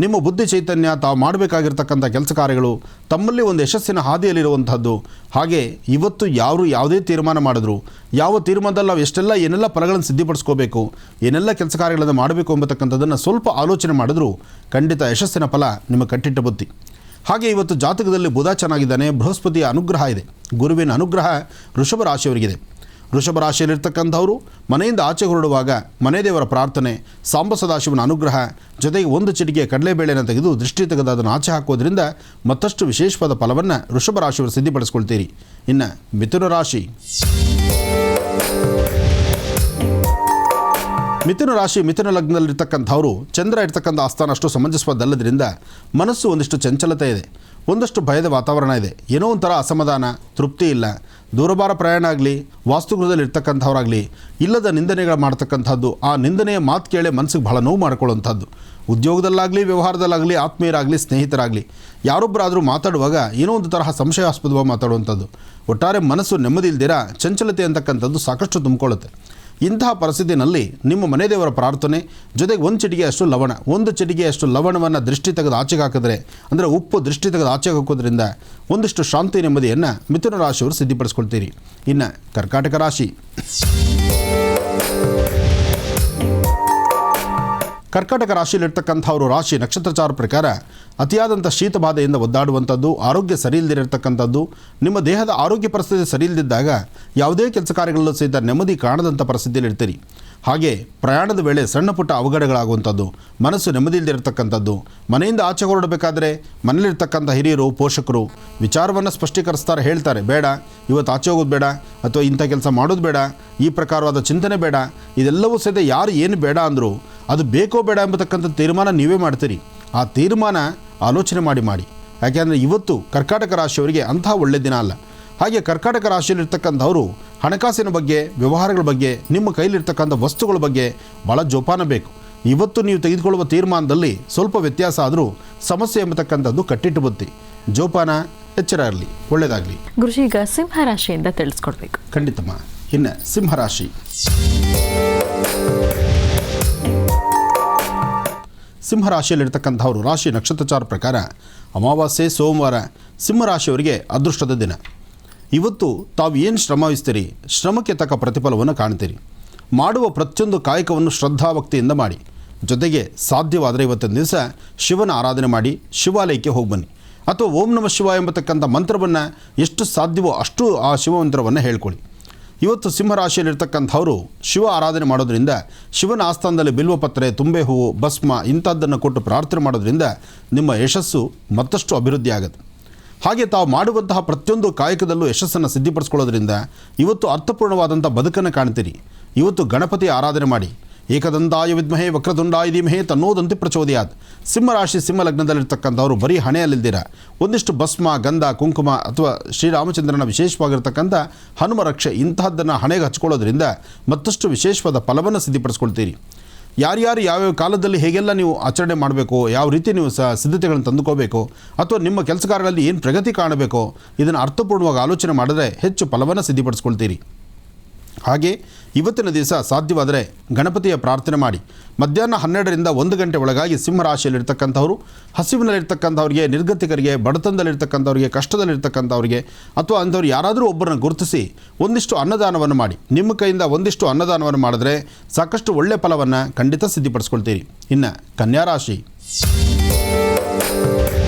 ನಿಮ್ಮ ಬುದ್ಧಿ ಚೈತನ್ಯ ತಾವು ಮಾಡಬೇಕಾಗಿರ್ತಕ್ಕಂಥ ಕೆಲಸ ಕಾರ್ಯಗಳು ತಮ್ಮಲ್ಲಿ ಒಂದು ಯಶಸ್ಸಿನ ಹಾದಿಯಲ್ಲಿರುವಂಥದ್ದು. ಹಾಗೆ ಇವತ್ತು ಯಾರು ಯಾವುದೇ ತೀರ್ಮಾನ ಮಾಡಿದ್ರು ಯಾವ ತೀರ್ಮಾನದಲ್ಲಿ ನಾವು ಏನೆಲ್ಲ ಫಲಗಳನ್ನು ಸಿದ್ಧಿಪಡಿಸ್ಕೋಬೇಕು, ಏನೆಲ್ಲ ಕೆಲಸ ಕಾರ್ಯಗಳನ್ನು ಮಾಡಬೇಕು ಎಂಬತಕ್ಕಂಥದ್ದನ್ನು ಸ್ವಲ್ಪ ಆಲೋಚನೆ ಮಾಡಿದ್ರು ಖಂಡಿತ ಯಶಸ್ಸಿನ ಫಲ ನಿಮ್ಮ ಕಟ್ಟಿಟ್ಟ ಬುದ್ಧಿ. ಹಾಗೆ ಇವತ್ತು ಜಾತಕದಲ್ಲಿ ಬುಧ ಚೆನ್ನಾಗಿದ್ದಾನೆ, ಬೃಹಸ್ಪತಿಯ ಅನುಗ್ರಹ ಇದೆ, ಗುರುವಿನ ಅನುಗ್ರಹ ವೃಷಭ ರಾಶಿಯವರಿಗಿದೆ. ವೃಷಭ ರಾಶಿಯಲ್ಲಿರ್ತಕ್ಕಂಥವರು ಮನೆಯಿಂದ ಆಚೆ ಹೊರಡುವಾಗ ಮನೆ ದೇವರ ಪ್ರಾರ್ಥನೆ, ಸಾಂಬ ಸದಾಶಿವನ ಅನುಗ್ರಹ, ಜೊತೆಗೆ ಒಂದು ಚಿಟಿಕೆ ಕಡಲೆಬೇಳೆಯನ್ನು ತೆಗೆದು ದೃಷ್ಟಿ ತೆಗೆದು ಅದನ್ನು ಆಚೆ ಹಾಕೋದ್ರಿಂದ ಮತ್ತಷ್ಟು ವಿಶೇಷವಾದ ಫಲವನ್ನು ವೃಷಭ ರಾಶಿಯವರು ಸಿದ್ಧಿಪಡಿಸ್ಕೊಳ್ತೀರಿ. ಇನ್ನು ಮಿಥುನ ರಾಶಿ. ಮಿಥುನ ಲಗ್ನದಲ್ಲಿರ್ತಕ್ಕಂಥವರು ಚಂದ್ರ ಇರ್ತಕ್ಕಂಥ ಆಸ್ಥಾನ ಅಷ್ಟು ಸಮಂಜಸವಾದಲ್ಲದ್ರಿಂದ ಮನಸ್ಸು ಒಂದಿಷ್ಟು ಚಂಚಲತೆ ಇದೆ, ಒಂದಷ್ಟು ಭಯದ ವಾತಾವರಣ ಇದೆ, ಏನೋ ಒಂಥರ ಅಸಮಾಧಾನ, ತೃಪ್ತಿ ಇಲ್ಲ. ದೂರಭಾರ ಪ್ರಯಾಣ ಆಗಲಿ, ವಾಸ್ತುಗೃಹದಲ್ಲಿ ಇರ್ತಕ್ಕಂಥವ್ರಾಗಲಿ ಇಲ್ಲದ ನಿಂದನೆಗಳು ಮಾಡ್ತಕ್ಕಂಥದ್ದು, ಆ ನಿಂದನೆಯ ಮಾತು ಕೇಳಿ ಮನಸ್ಸಿಗೆ ಬಹಳ ನೋವು ಮಾಡ್ಕೊಳ್ಳುವಂಥದ್ದು. ಉದ್ಯೋಗದಲ್ಲಾಗಲಿ, ವ್ಯವಹಾರದಲ್ಲಾಗಲಿ, ಆತ್ಮೀಯರಾಗಲಿ, ಸ್ನೇಹಿತರಾಗಲಿ ಯಾರೊಬ್ಬರಾದರೂ ಮಾತಾಡುವಾಗ ಏನೋ ಒಂದು ತರಹ ಸಂಶಯಾಸ್ಪದವಾಗಿ ಮಾತಾಡುವಂಥದ್ದು. ಒಟ್ಟಾರೆ ಮನಸ್ಸು ನೆಮ್ಮದಿ ಇಲ್ದಿರ ಚಂಚಲತೆ ಅಂತಕ್ಕಂಥದ್ದು ಸಾಕಷ್ಟು ತುಂಬಿಕೊಳ್ಳುತ್ತೆ. ಇಂತಹ ಪರಿಸ್ಥಿತಿಯಲ್ಲಿ ನಿಮ್ಮ ಮನೆ ದೇವರ ಪ್ರಾರ್ಥನೆ ಜೊತೆಗೆ ಒಂದು ಚಿಟಿಕೆಯಷ್ಟು ಲವಣವನ್ನು ದೃಷ್ಟಿ ತೆಗೆದು ಆಚೆಗೆ ಹಾಕಿದ್ರೆ, ಅಂದರೆ ಉಪ್ಪು ದೃಷ್ಟಿ ತೆಗೆದು ಆಚೆಗೆ ಹಾಕೋದ್ರಿಂದ ಒಂದಿಷ್ಟು ಶಾಂತಿ ನೆಮ್ಮದಿಯನ್ನು ಮಿಥುನ ರಾಶಿಯವರು ಸಿದ್ಧಿಪಡಿಸ್ಕೊಳ್ತೀರಿ. ಇನ್ನು ಕರ್ಕಾಟಕ ರಾಶಿ. ಕರ್ಕಾಟಕ ರಾಶಿಯಲ್ಲಿರ್ತಕ್ಕಂಥವರು ರಾಶಿ ನಕ್ಷತ್ರಚಾರ ಪ್ರಕಾರ ಅತಿಯಾದಂಥ ಶೀತ ಬಾಧೆಯಿಂದ ಒದ್ದಾಡುವಂಥದ್ದು, ಆರೋಗ್ಯ ಸರಿ ಇಲ್ಲದಿರತಕ್ಕಂಥದ್ದು, ನಿಮ್ಮ ದೇಹದ ಆರೋಗ್ಯ ಪರಿಸ್ಥಿತಿ ಸರಿ ಇಲ್ಲದಿದ್ದಾಗ ಯಾವುದೇ ಕೆಲಸ ಕಾರ್ಯಗಳಲ್ಲೂ ಸಹಿತ ನೆಮ್ಮದಿ ಕಾಣದಂಥ ಪರಿಸ್ಥಿತಿಯಲ್ಲಿ ಇರ್ತೀರಿ. ಹಾಗೆ ಪ್ರಯಾಣದ ವೇಳೆ ಸಣ್ಣ ಪುಟ್ಟ ಅವಘಡಗಳಾಗುವಂಥದ್ದು, ಮನಸ್ಸು ನೆಮ್ಮದಿ ಇಲ್ಲದಿರತಕ್ಕಂಥದ್ದು, ಮನೆಯಿಂದ ಆಚೆ ಹೊರಡಬೇಕಾದ್ರೆ ಮನೇಲಿರ್ತಕ್ಕಂಥ ಹಿರಿಯರು, ಪೋಷಕರು ವಿಚಾರವನ್ನು ಸ್ಪಷ್ಟೀಕರಿಸ್ತಾರೆ, ಹೇಳ್ತಾರೆ ಬೇಡ ಇವತ್ತು ಆಚೆ ಹೋಗೋದು ಬೇಡ, ಅಥವಾ ಇಂಥ ಕೆಲಸ ಮಾಡೋದು ಬೇಡ, ಈ ಪ್ರಕಾರವಾದ ಚಿಂತನೆ ಬೇಡ, ಇದೆಲ್ಲವೂ ಸಹಿತ ಯಾರು ಏನು ಬೇಡ ಅಂದರೂ ಅದು ಬೇಕೋ ಬೇಡ ಎಂಬತಕ್ಕಂಥ ತೀರ್ಮಾನ ನೀವೇ ಮಾಡ್ತೀರಿ. ಆ ತೀರ್ಮಾನ ಆಲೋಚನೆ ಮಾಡಿ ಯಾಕೆಂದರೆ ಇವತ್ತು ಕರ್ಕಾಟಕ ರಾಶಿಯವರಿಗೆ ಅಂಥ ಒಳ್ಳೆಯ ದಿನ ಅಲ್ಲ. ಹಾಗೆ ಕರ್ಕಾಟಕ ರಾಶಿಯಲ್ಲಿರ್ತಕ್ಕಂಥವರು ಹಣಕಾಸಿನ ಬಗ್ಗೆ, ವ್ಯವಹಾರಗಳ ಬಗ್ಗೆ, ನಿಮ್ಮ ಕೈಲಿರ್ತಕ್ಕಂಥ ವಸ್ತುಗಳ ಬಗ್ಗೆ ಭಾಳ ಜೋಪಾನ ಬೇಕು. ಇವತ್ತು ನೀವು ತೆಗೆದುಕೊಳ್ಳುವ ತೀರ್ಮಾನದಲ್ಲಿ ಸ್ವಲ್ಪ ವ್ಯತ್ಯಾಸ ಆದರೂ ಸಮಸ್ಯೆ ಎಂಬತಕ್ಕಂಥದ್ದು ಕಟ್ಟಿಟ್ಟು ಬುತ್ತಿ. ಜೋಪಾನ, ಎಚ್ಚರ ಇರಲಿ, ಒಳ್ಳೆಯದಾಗಲಿ. ಗುರುಜಿ, ಈಗ ಸಿಂಹರಾಶಿಯಿಂದ ತಿಳಿಸ್ಕೊಡ್ಬೇಕು. ಖಂಡಿತಮ್ಮ. ಇನ್ನು ಸಿಂಹರಾಶಿ. ಸಿಂಹರಾಶಿಯಲ್ಲಿರ್ತಕ್ಕಂಥವರು ರಾಶಿ ನಕ್ಷತ್ರಚಾರ ಪ್ರಕಾರ ಅಮಾವಾಸ್ಯೆ ಸೋಮವಾರ ಸಿಂಹರಾಶಿಯವರಿಗೆ ಅದೃಷ್ಟದ ದಿನ. ಇವತ್ತು ತಾವು ಏನು ಶ್ರಮವಹಿಸ್ತೀರಿ, ಶ್ರಮಕ್ಕೆ ತಕ್ಕ ಪ್ರತಿಫಲವನ್ನು ಕಾಣ್ತೀರಿ. ಮಾಡುವ ಪ್ರತಿಯೊಂದು ಕಾಯಕವನ್ನು ಶ್ರದ್ಧಾಭಕ್ತಿಯಿಂದ ಮಾಡಿ. ಜೊತೆಗೆ ಸಾಧ್ಯವಾದರೆ ಇವತ್ತಿನ ದಿವಸ ಶಿವನ ಆರಾಧನೆ ಮಾಡಿ ಶಿವಾಲಯಕ್ಕೆ ಹೋಗಿ ಬನ್ನಿ, ಅಥವಾ ಓಂ ನಮಃ ಶಿವಾಯ ಎಂಬತಕ್ಕಂಥ ಮಂತ್ರವನ್ನು ಎಷ್ಟು ಸಾಧ್ಯವೋ ಅಷ್ಟು ಆ ಶಿವಮಂತ್ರವನ್ನು ಹೇಳ್ಕೊಳ್ಳಿ. ಇವತ್ತು ಸಿಂಹರಾಶಿಯಲ್ಲಿರ್ತಕ್ಕಂಥವರು ಶಿವ ಆರಾಧನೆ ಮಾಡೋದ್ರಿಂದ, ಶಿವನ ಆಸ್ಥಾನದಲ್ಲಿ ಬಿಲ್ವಪತ್ರೆ, ತುಂಬೆ ಹೂವು, ಭಸ್ಮ ಇಂಥದ್ದನ್ನು ಕೊಟ್ಟು ಪ್ರಾರ್ಥನೆ ಮಾಡೋದ್ರಿಂದ ನಿಮ್ಮ ಯಶಸ್ಸು ಮತ್ತಷ್ಟು ಅಭಿವೃದ್ಧಿ ಆಗುತ್ತೆ. ಹಾಗೆ ತಾವು ಮಾಡುವಂತಹ ಪ್ರತಿಯೊಂದು ಕಾಯಕದಲ್ಲೂ ಯಶಸ್ಸನ್ನು ಸಿದ್ಧಿಪಡಿಸ್ಕೊಳ್ಳೋದ್ರಿಂದ ಇವತ್ತು ಅರ್ಥಪೂರ್ಣವಾದಂಥ ಬದುಕನ್ನು ಕಾಣ್ತೀರಿ. ಇವತ್ತು ಗಣಪತಿ ಆರಾಧನೆ ಮಾಡಿ. ಏಕದಂತಾಯ ವಿದ್ಮಹೇ ವಕ್ರತುಂಡಾಯ ಧೀಮಹಿ ತನ್ನೋದಂತಿ ಪ್ರಚೋದಯಾತ್. ಸಿಂಹರಾಶಿ ಸಿಂಹ ಲಗ್ನದಲ್ಲಿರ್ತಕ್ಕಂಥವರು ಬರೀ ಹಣೆಯಲ್ಲಿದ್ದೀರ ಒಂದಿಷ್ಟು ಭಸ್ಮ, ಗಂಧ, ಕುಂಕುಮ ಅಥವಾ ಶ್ರೀರಾಮಚಂದ್ರನ ವಿಶೇಷವಾಗಿರ್ತಕ್ಕಂಥ ಹನುಮ ರಕ್ಷೆ ಇಂತಹದ್ದನ್ನು ಹಣೆಗೆ ಹಚ್ಕೊಳ್ಳೋದ್ರಿಂದ ಮತ್ತಷ್ಟು ವಿಶೇಷವಾದ ಫಲವನ್ನು ಸಿದ್ಧಿಪಡಿಸ್ಕೊಳ್ತೀರಿ. ಯಾರ್ಯಾರು ಯಾವ್ಯಾವ ಕಾಲದಲ್ಲಿ ಹೇಗೆಲ್ಲ ನೀವು ಆಚರಣೆ ಮಾಡಬೇಕು, ಯಾವ ರೀತಿ ನೀವು ಸಿದ್ಧತೆಗಳನ್ನು ತಂದುಕೋಬೇಕು, ಅಥವಾ ನಿಮ್ಮ ಕೆಲಸ ಕಾರ್ಯಗಳಲ್ಲಿ ಏನು ಪ್ರಗತಿ ಕಾಣಬೇಕೋ ಇದನ್ನು ಅರ್ಥಪೂರ್ಣವಾಗಿ ಆಲೋಚನೆ ಮಾಡಿದ್ರೆ ಹೆಚ್ಚು ಫಲವನ್ನು ಸಿದ್ಧಿಪಡಿಸ್ಕೊಳ್ತೀರಿ. ಹಾಗೆ ಇವತ್ತಿನ ದಿವಸ ಸಾಧ್ಯವಾದರೆ ಗಣಪತಿಯ ಪ್ರಾರ್ಥನೆ ಮಾಡಿ. ಮಧ್ಯಾಹ್ನ 12ರಿಂದ 1 ಗಂಟೆ ಒಳಗಾಗಿ ಸಿಂಹರಾಶಿಯಲ್ಲಿರ್ತಕ್ಕಂಥವರು ಹಸಿವಿನಲ್ಲಿರ್ತಕ್ಕಂಥವ್ರಿಗೆ, ನಿರ್ಗತಿಕರಿಗೆ, ಬಡತನದಲ್ಲಿರ್ತಕ್ಕಂಥವ್ರಿಗೆ, ಕಷ್ಟದಲ್ಲಿರ್ತಕ್ಕಂಥವ್ರಿಗೆ ಅಥವಾ ಅಂಥವ್ರು ಯಾರಾದರೂ ಒಬ್ಬರನ್ನು ಗುರುತಿಸಿ ಒಂದಿಷ್ಟು ಅನ್ನದಾನವನ್ನು ಮಾಡಿ. ನಿಮ್ಮ ಕೈಯಿಂದ ಒಂದಿಷ್ಟು ಅನ್ನದಾನವನ್ನು ಮಾಡಿದ್ರೆ ಸಾಕಷ್ಟು ಒಳ್ಳೆಯ ಫಲವನ್ನು ಖಂಡಿತ ಸಿದ್ಧಿಪಡಿಸ್ಕೊಳ್ತೀರಿ. ಇನ್ನು ಕನ್ಯಾರಾಶಿ.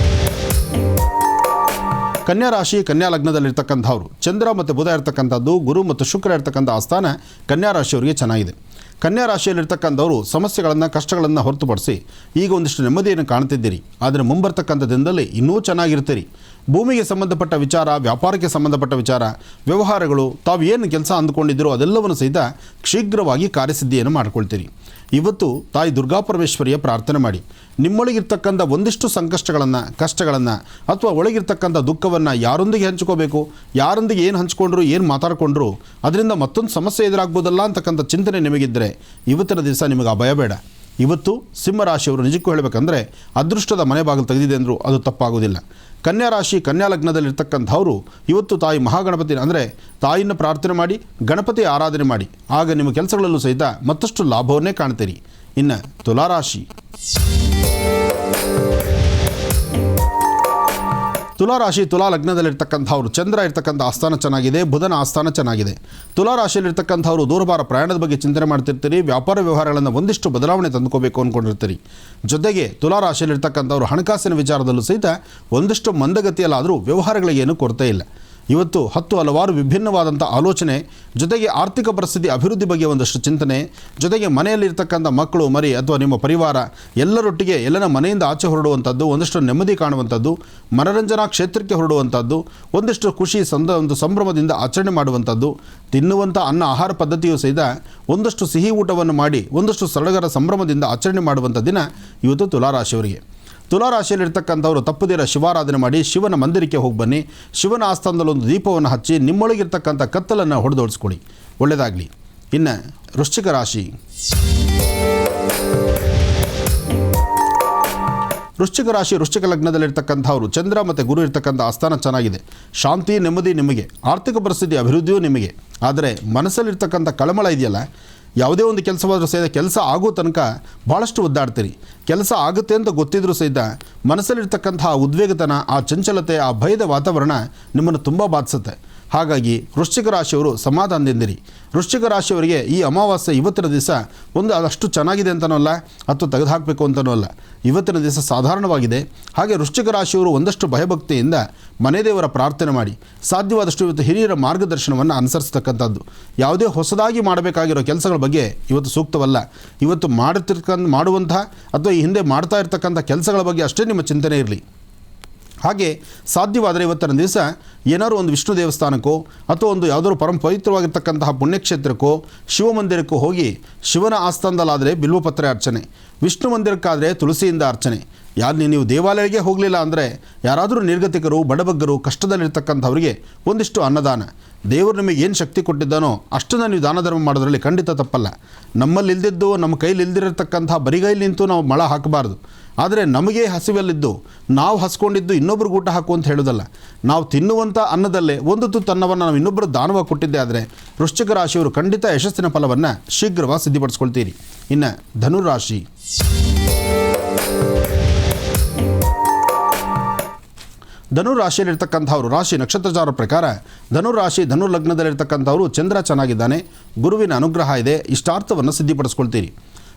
ಕನ್ಯಾರಾಶಿ ಕನ್ಯಾ ಲಗ್ನದಲ್ಲಿರ್ತಕ್ಕಂಥವ್ರು ಚಂದ್ರ ಮತ್ತು ಬುಧ ಇರ್ತಕ್ಕಂಥದ್ದು, ಗುರು ಮತ್ತು ಶುಕ್ರ ಇರ್ತಕ್ಕಂಥ ಆಸ್ಥಾನ ಕನ್ಯಾರಾಶಿಯವರಿಗೆ ಚೆನ್ನಾಗಿದೆ. ಕನ್ಯಾರಾಶಿಯಲ್ಲಿರ್ತಕ್ಕಂಥವರು ಸಮಸ್ಯೆಗಳನ್ನು, ಕಷ್ಟಗಳನ್ನು ಹೊರತುಪಡಿಸಿ ಈಗ ಒಂದಿಷ್ಟು ನೆಮ್ಮದಿಯನ್ನು ಕಾಣ್ತಿದ್ದೀರಿ. ಆದರೆ ಮುಂಬರ್ತಕ್ಕಂಥ ದಿನದಲ್ಲಿ ಇನ್ನೂ ಚೆನ್ನಾಗಿರ್ತೀರಿ. ಭೂಮಿಗೆ ಸಂಬಂಧಪಟ್ಟ ವಿಚಾರ, ವ್ಯಾಪಾರಕ್ಕೆ ಸಂಬಂಧಪಟ್ಟ ವಿಚಾರ, ವ್ಯವಹಾರಗಳು, ತಾವು ಏನು ಕೆಲಸ ಅಂದುಕೊಂಡಿದ್ದೀರೋ ಅದೆಲ್ಲವನ್ನು ಸಹಿತ ಶೀಘ್ರವಾಗಿ ಕಾರ್ಯಸಿದ್ಧಿಯನ್ನು ಮಾಡ್ಕೊಳ್ತೀರಿ. ಇವತ್ತು ತಾಯಿ ದುರ್ಗಾಪರಮೇಶ್ವರಿಯ ಪ್ರಾರ್ಥನೆ ಮಾಡಿ. ನಿಮ್ಮೊಳಗಿರ್ತಕ್ಕಂಥ ಒಂದಿಷ್ಟು ಸಂಕಷ್ಟಗಳನ್ನು, ಕಷ್ಟಗಳನ್ನು ಅಥವಾ ಒಳಗಿರ್ತಕ್ಕಂಥ ದುಃಖವನ್ನು ಯಾರೊಂದಿಗೆ ಹಂಚ್ಕೋಬೇಕು, ಯಾರೊಂದಿಗೆ ಏನು ಹಂಚ್ಕೊಂಡ್ರು, ಏನು ಮಾತಾಡಿಕೊಂಡ್ರು ಅದರಿಂದ ಮತ್ತೊಂದು ಸಮಸ್ಯೆ ಎದುರಾಗ್ಬೋದಲ್ಲ ಅಂತಕ್ಕಂಥ ಚಿಂತನೆ ನಿಮಗಿದ್ದರೆ ಇವತ್ತಿನ ದಿವಸ ನಿಮಗೆ ಆ ಭಯ ಬೇಡ. ಇವತ್ತು ಸಿಂಹರಾಶಿಯವರು ನಿಜಕ್ಕೂ ಹೇಳಬೇಕಂದ್ರೆ ಅದೃಷ್ಟದ ಮನೆ ಬಾಗಿಲು ತೆಗೆದಿದೆ ಅಂದರೂ ಅದು ತಪ್ಪಾಗೋದಿಲ್ಲ. ಕನ್ಯಾರಾಶಿ ಕನ್ಯಾ ಲಗ್ನದಲ್ಲಿರ್ತಕ್ಕಂಥವರು ಇವತ್ತು ತಾಯಿ ಮಹಾಗಣಪತಿ ಅಂದರೆ ತಾಯಿಯನ್ನು ಪ್ರಾರ್ಥನೆ ಮಾಡಿ, ಗಣಪತಿ ಆರಾಧನೆ ಮಾಡಿ. ಆಗ ನಿಮ್ಮ ಕೆಲಸಗಳಲ್ಲೂ ಸಹಿತ ಮತ್ತಷ್ಟು ಲಾಭವನ್ನೇ ಕಾಣ್ತೀರಿ. ಇನ್ನು ತುಲಾರಾಶಿ. ತುಲಾರಾಶಿ ತುಲಾ ಲಗ್ನದಲ್ಲಿರ್ತಕ್ಕಂಥವ್ರು ಚಂದ್ರ ಇರ್ತಕ್ಕಂಥ ಆಸ್ಥಾನ ಚೆನ್ನಾಗಿದೆ, ಬುಧನ ಆಸ್ಥಾನ ಚೆನ್ನಾಗಿದೆ. ತುಲಾರಾಶಿಯಲ್ಲಿರ್ತಕ್ಕಂಥವ್ರು ದೂರಭಾರ ಪ್ರಯಾಣದ ಬಗ್ಗೆ ಚಿಂತನೆ ಮಾಡ್ತಿರ್ತೀರಿ. ವ್ಯಾಪಾರ ವ್ಯವಹಾರಗಳನ್ನು ಒಂದಿಷ್ಟು ಬದಲಾವಣೆ ತಂದುಕೋಬೇಕು ಅಂದ್ಕೊಂಡಿರ್ತೀರಿ. ಜೊತೆಗೆ ತುಲಾರಾಶಿಯಲ್ಲಿರ್ತಕ್ಕಂಥವ್ರು ಹಣಕಾಸಿನ ವಿಚಾರದಲ್ಲೂ ಸಹಿತ ಒಂದಿಷ್ಟು ಮಂದಗತಿಯಲ್ಲಾದರೂ ವ್ಯವಹಾರಗಳಿಗೆ ಏನೂ ಕೊರತೆ ಇಲ್ಲ. ಇವತ್ತು ಹಲವಾರು ವಿಭಿನ್ನವಾದಂಥ ಆಲೋಚನೆ, ಜೊತೆಗೆ ಆರ್ಥಿಕ ಪರಿಸ್ಥಿತಿ ಅಭಿವೃದ್ಧಿ ಬಗ್ಗೆ ಒಂದಷ್ಟು ಚಿಂತನೆ, ಜೊತೆಗೆ ಮನೆಯಲ್ಲಿರ್ತಕ್ಕಂಥ ಮಕ್ಕಳು ಮರಿ ಅಥವಾ ನಿಮ್ಮ ಪರಿವಾರ ಎಲ್ಲರೊಟ್ಟಿಗೆ ಎಲ್ಲನ ಮನೆಯಿಂದ ಆಚೆ ಹೊರಡುವಂಥದ್ದು, ಒಂದಷ್ಟು ನೆಮ್ಮದಿ ಕಾಣುವಂಥದ್ದು, ಮನರಂಜನಾ ಕ್ಷೇತ್ರಕ್ಕೆ ಹೊರಡುವಂಥದ್ದು, ಒಂದಷ್ಟು ಖುಷಿ ಒಂದು ಸಂಭ್ರಮದಿಂದ ಆಚರಣೆ ಮಾಡುವಂಥದ್ದು, ತಿನ್ನುವಂಥ ಆಹಾರ ಪದ್ಧತಿಯೂ ಸಹಿತ ಒಂದಷ್ಟು ಸಿಹಿ ಊಟವನ್ನು ಮಾಡಿ ಒಂದಷ್ಟು ಸಡಗರ ಸಂಭ್ರಮದಿಂದ ಆಚರಣೆ ಮಾಡುವಂಥ ದಿನ ಇವತ್ತು ತುಲಾರಾಶಿಯವರಿಗೆ. ತುಲಾರಾಶಿಯಲ್ಲಿರ್ತಕ್ಕಂಥವರು ತಪ್ಪದಿರ ಶಿವಾರಾಧನೆ ಮಾಡಿ ಶಿವನ ಮಂದಿರಕ್ಕೆ ಹೋಗಿ ಬನ್ನಿ. ಶಿವನ ಆಸ್ಥಾನದಲ್ಲಿ ಒಂದು ದೀಪವನ್ನು ಹಚ್ಚಿ ನಿಮ್ಮೊಳಗಿರ್ತಕ್ಕಂಥ ಕತ್ತಲನ್ನು ಹೊಡೆದೋಡಿಸ್ಕೊಡಿ. ಒಳ್ಳೆಯದಾಗಲಿ. ಇನ್ನು ವೃಶ್ಚಿಕ ರಾಶಿ. ವೃಶ್ಚಿಕ ಲಗ್ನದಲ್ಲಿರ್ತಕ್ಕಂಥವ್ರು ಚಂದ್ರ ಮತ್ತು ಗುರು ಇರ್ತಕ್ಕಂಥ ಆಸ್ಥಾನ ಚೆನ್ನಾಗಿದೆ. ಶಾಂತಿ ನೆಮ್ಮದಿ ನಿಮಗೆ, ಆರ್ಥಿಕ ಪರಿಸ್ಥಿತಿ ಅಭಿವೃದ್ಧಿಯೂ ನಿಮಗೆ. ಆದರೆ ಮನಸ್ಸಲ್ಲಿರ್ತಕ್ಕಂಥ ಕಳಮಳ ಇದೆಯಲ್ಲ, ಯಾವುದೇ ಒಂದು ಕೆಲಸವಾದರೂ ಸಹಿತ ಕೆಲಸ ಆಗೋ ತನಕ ಭಾಳಷ್ಟು ಒದ್ದಾಡ್ತೀರಿ. ಕೆಲಸ ಆಗುತ್ತೆ ಅಂತ ಗೊತ್ತಿದ್ರೂ ಸಹಿತ ಮನಸ್ಸಲ್ಲಿರ್ತಕ್ಕಂಥ ಆ ಉದ್ವೇಗತನ, ಆ ಚಂಚಲತೆ, ಆ ಭಯದ ವಾತಾವರಣ ನಿಮ್ಮನ್ನು ತುಂಬ ಬಾಧಿಸುತ್ತೆ. ಹಾಗಾಗಿ ವೃಶ್ಚಿಕ ರಾಶಿಯವರು ಸಮಾಧಾನದಿಂದಿರಿ. ವೃಶ್ಚಿಕ ರಾಶಿಯವರಿಗೆ ಈ ಅಮಾವಾಸ್ಯೆ ಇವತ್ತಿನ ದಿವಸ ಒಂದು ಅದಷ್ಟು ಚೆನ್ನಾಗಿದೆ ಅಂತನೂ ಅಲ್ಲ, ಅಥವಾ ತೆಗೆದುಹಾಕಬೇಕು ಅಂತನೂ ಅಲ್ಲ. ಇವತ್ತಿನ ದಿವಸ ಸಾಧಾರಣವಾಗಿದೆ. ಹಾಗೆ ವೃಶ್ಚಿಕ ರಾಶಿಯವರು ಒಂದಷ್ಟು ಭಯಭಕ್ತಿಯಿಂದ ಮನೆ ದೇವರ ಪ್ರಾರ್ಥನೆ ಮಾಡಿ ಸಾಧ್ಯವಾದಷ್ಟು ಇವತ್ತು ಹಿರಿಯರ ಮಾರ್ಗದರ್ಶನವನ್ನು ಅನುಸರಿಸ್ತಕ್ಕಂಥದ್ದು. ಯಾವುದೇ ಹೊಸದಾಗಿ ಮಾಡಬೇಕಾಗಿರೋ ಕೆಲಸಗಳ ಬಗ್ಗೆ ಇವತ್ತು ಸೂಕ್ತವಲ್ಲ. ಇವತ್ತು ಮಾಡುವಂಥ ಅಥವಾ ಈ ಹಿಂದೆ ಮಾಡ್ತಾ ಇರ್ತಕ್ಕಂಥ ಕೆಲಸಗಳ ಬಗ್ಗೆ ಅಷ್ಟೇ ನಿಮ್ಮ ಚಿಂತನೆ ಇರಲಿ. ಹಾಗೆ ಸಾಧ್ಯವಾದರೆ ಇವತ್ತಿನ ದಿವಸ ಏನಾದ್ರು ಒಂದು ವಿಷ್ಣು ದೇವಸ್ಥಾನಕ್ಕೋ ಅಥವಾ ಒಂದು ಯಾವುದಾದ್ರು ಪರಮ ಪವಿತ್ರವಾಗಿರ್ತಕ್ಕಂತಹ ಪುಣ್ಯಕ್ಷೇತ್ರಕ್ಕೋ ಶಿವಮಂದಿರಕ್ಕೋ ಹೋಗಿ ಶಿವನ ಆಸ್ಥಾನದಲ್ಲಾದರೆ ಬಿಲ್ವಪತ್ರೆ ಅರ್ಚನೆ, ವಿಷ್ಣು ಮಂದಿರಕ್ಕಾದರೆ ತುಳಸಿಯಿಂದ ಅರ್ಚನೆ. ನೀವು ದೇವಾಲಯಕ್ಕೆ ಹೋಗಲಿಲ್ಲ ಅಂದರೆ ಯಾರಾದರೂ ನಿರ್ಗತಿಕರು, ಬಡಬಗ್ಗರು, ಕಷ್ಟದಲ್ಲಿರ್ತಕ್ಕಂಥವರಿಗೆ ಒಂದಿಷ್ಟು ಅನ್ನದಾನ, ದೇವರು ನಿಮಗೆ ಏನು ಶಕ್ತಿ ಕೊಟ್ಟಿದ್ದಾನೋ ಅಷ್ಟನ್ನು ನೀವು ದಾನ ಧರ್ಮ ಮಾಡೋದ್ರಲ್ಲಿ ಖಂಡಿತ ತಪ್ಪಲ್ಲ. ನಮ್ಮಲ್ಲಿ ಇಲ್ದಿದ್ದು, ನಮ್ಮ ಕೈಲಿ ಇಲ್ದಿರತಕ್ಕಂಥ ಬರಿಗೈಲಿ ನಿಂತು ನಾವು ಮಳ ಹಾಕಬಾರ್ದು. ಆದರೆ ನಮಗೆ ಹಸಿವಲ್ಲಿದ್ದು ನಾವು ಹಸ್ಕೊಂಡಿದ್ದು ಇನ್ನೊಬ್ರಿಗೆ ಊಟ ಹಾಕು ಅಂತ ಹೇಳೋದಲ್ಲ. ನಾವು ತಿನ್ನುವಂಥ ಅನ್ನದಲ್ಲೇ ಒಂದು ತುತ್ತು ಅನ್ನವನ್ನು ನಾವು ಇನ್ನೊಬ್ಬರು ದಾನವಾಗಿ ಕೊಟ್ಟಿದ್ದೆ ಆದರೆ ವೃಶ್ಚಿಕ ರಾಶಿಯವರು ಖಂಡಿತ ಯಶಸ್ಸಿನ ಫಲವನ್ನು ಶೀಘ್ರವಾಗಿ ಸಿದ್ಧಪಡಿಸ್ಕೊಳ್ತೀರಿ. ಇನ್ನು ಧನುರಾಶಿ. ಧನುರಾಶಿಯಲ್ಲಿರ್ತಕ್ಕಂಥವ್ರು ರಾಶಿ ನಕ್ಷತ್ರಚಾರ ಪ್ರಕಾರ ಧನುರ್ಲಗ್ನದಲ್ಲಿರ್ತಕ್ಕಂಥವರು ಚಂದ್ರ ಚೆನ್ನಾಗಿದ್ದಾನೆ, ಗುರುವಿನ ಅನುಗ್ರಹ ಇದೆ, ಇಷ್ಟಾರ್ಥವನ್ನು ಸಿದ್ಧಪಡಿಸ್ಕೊಳ್ತೀರಿ.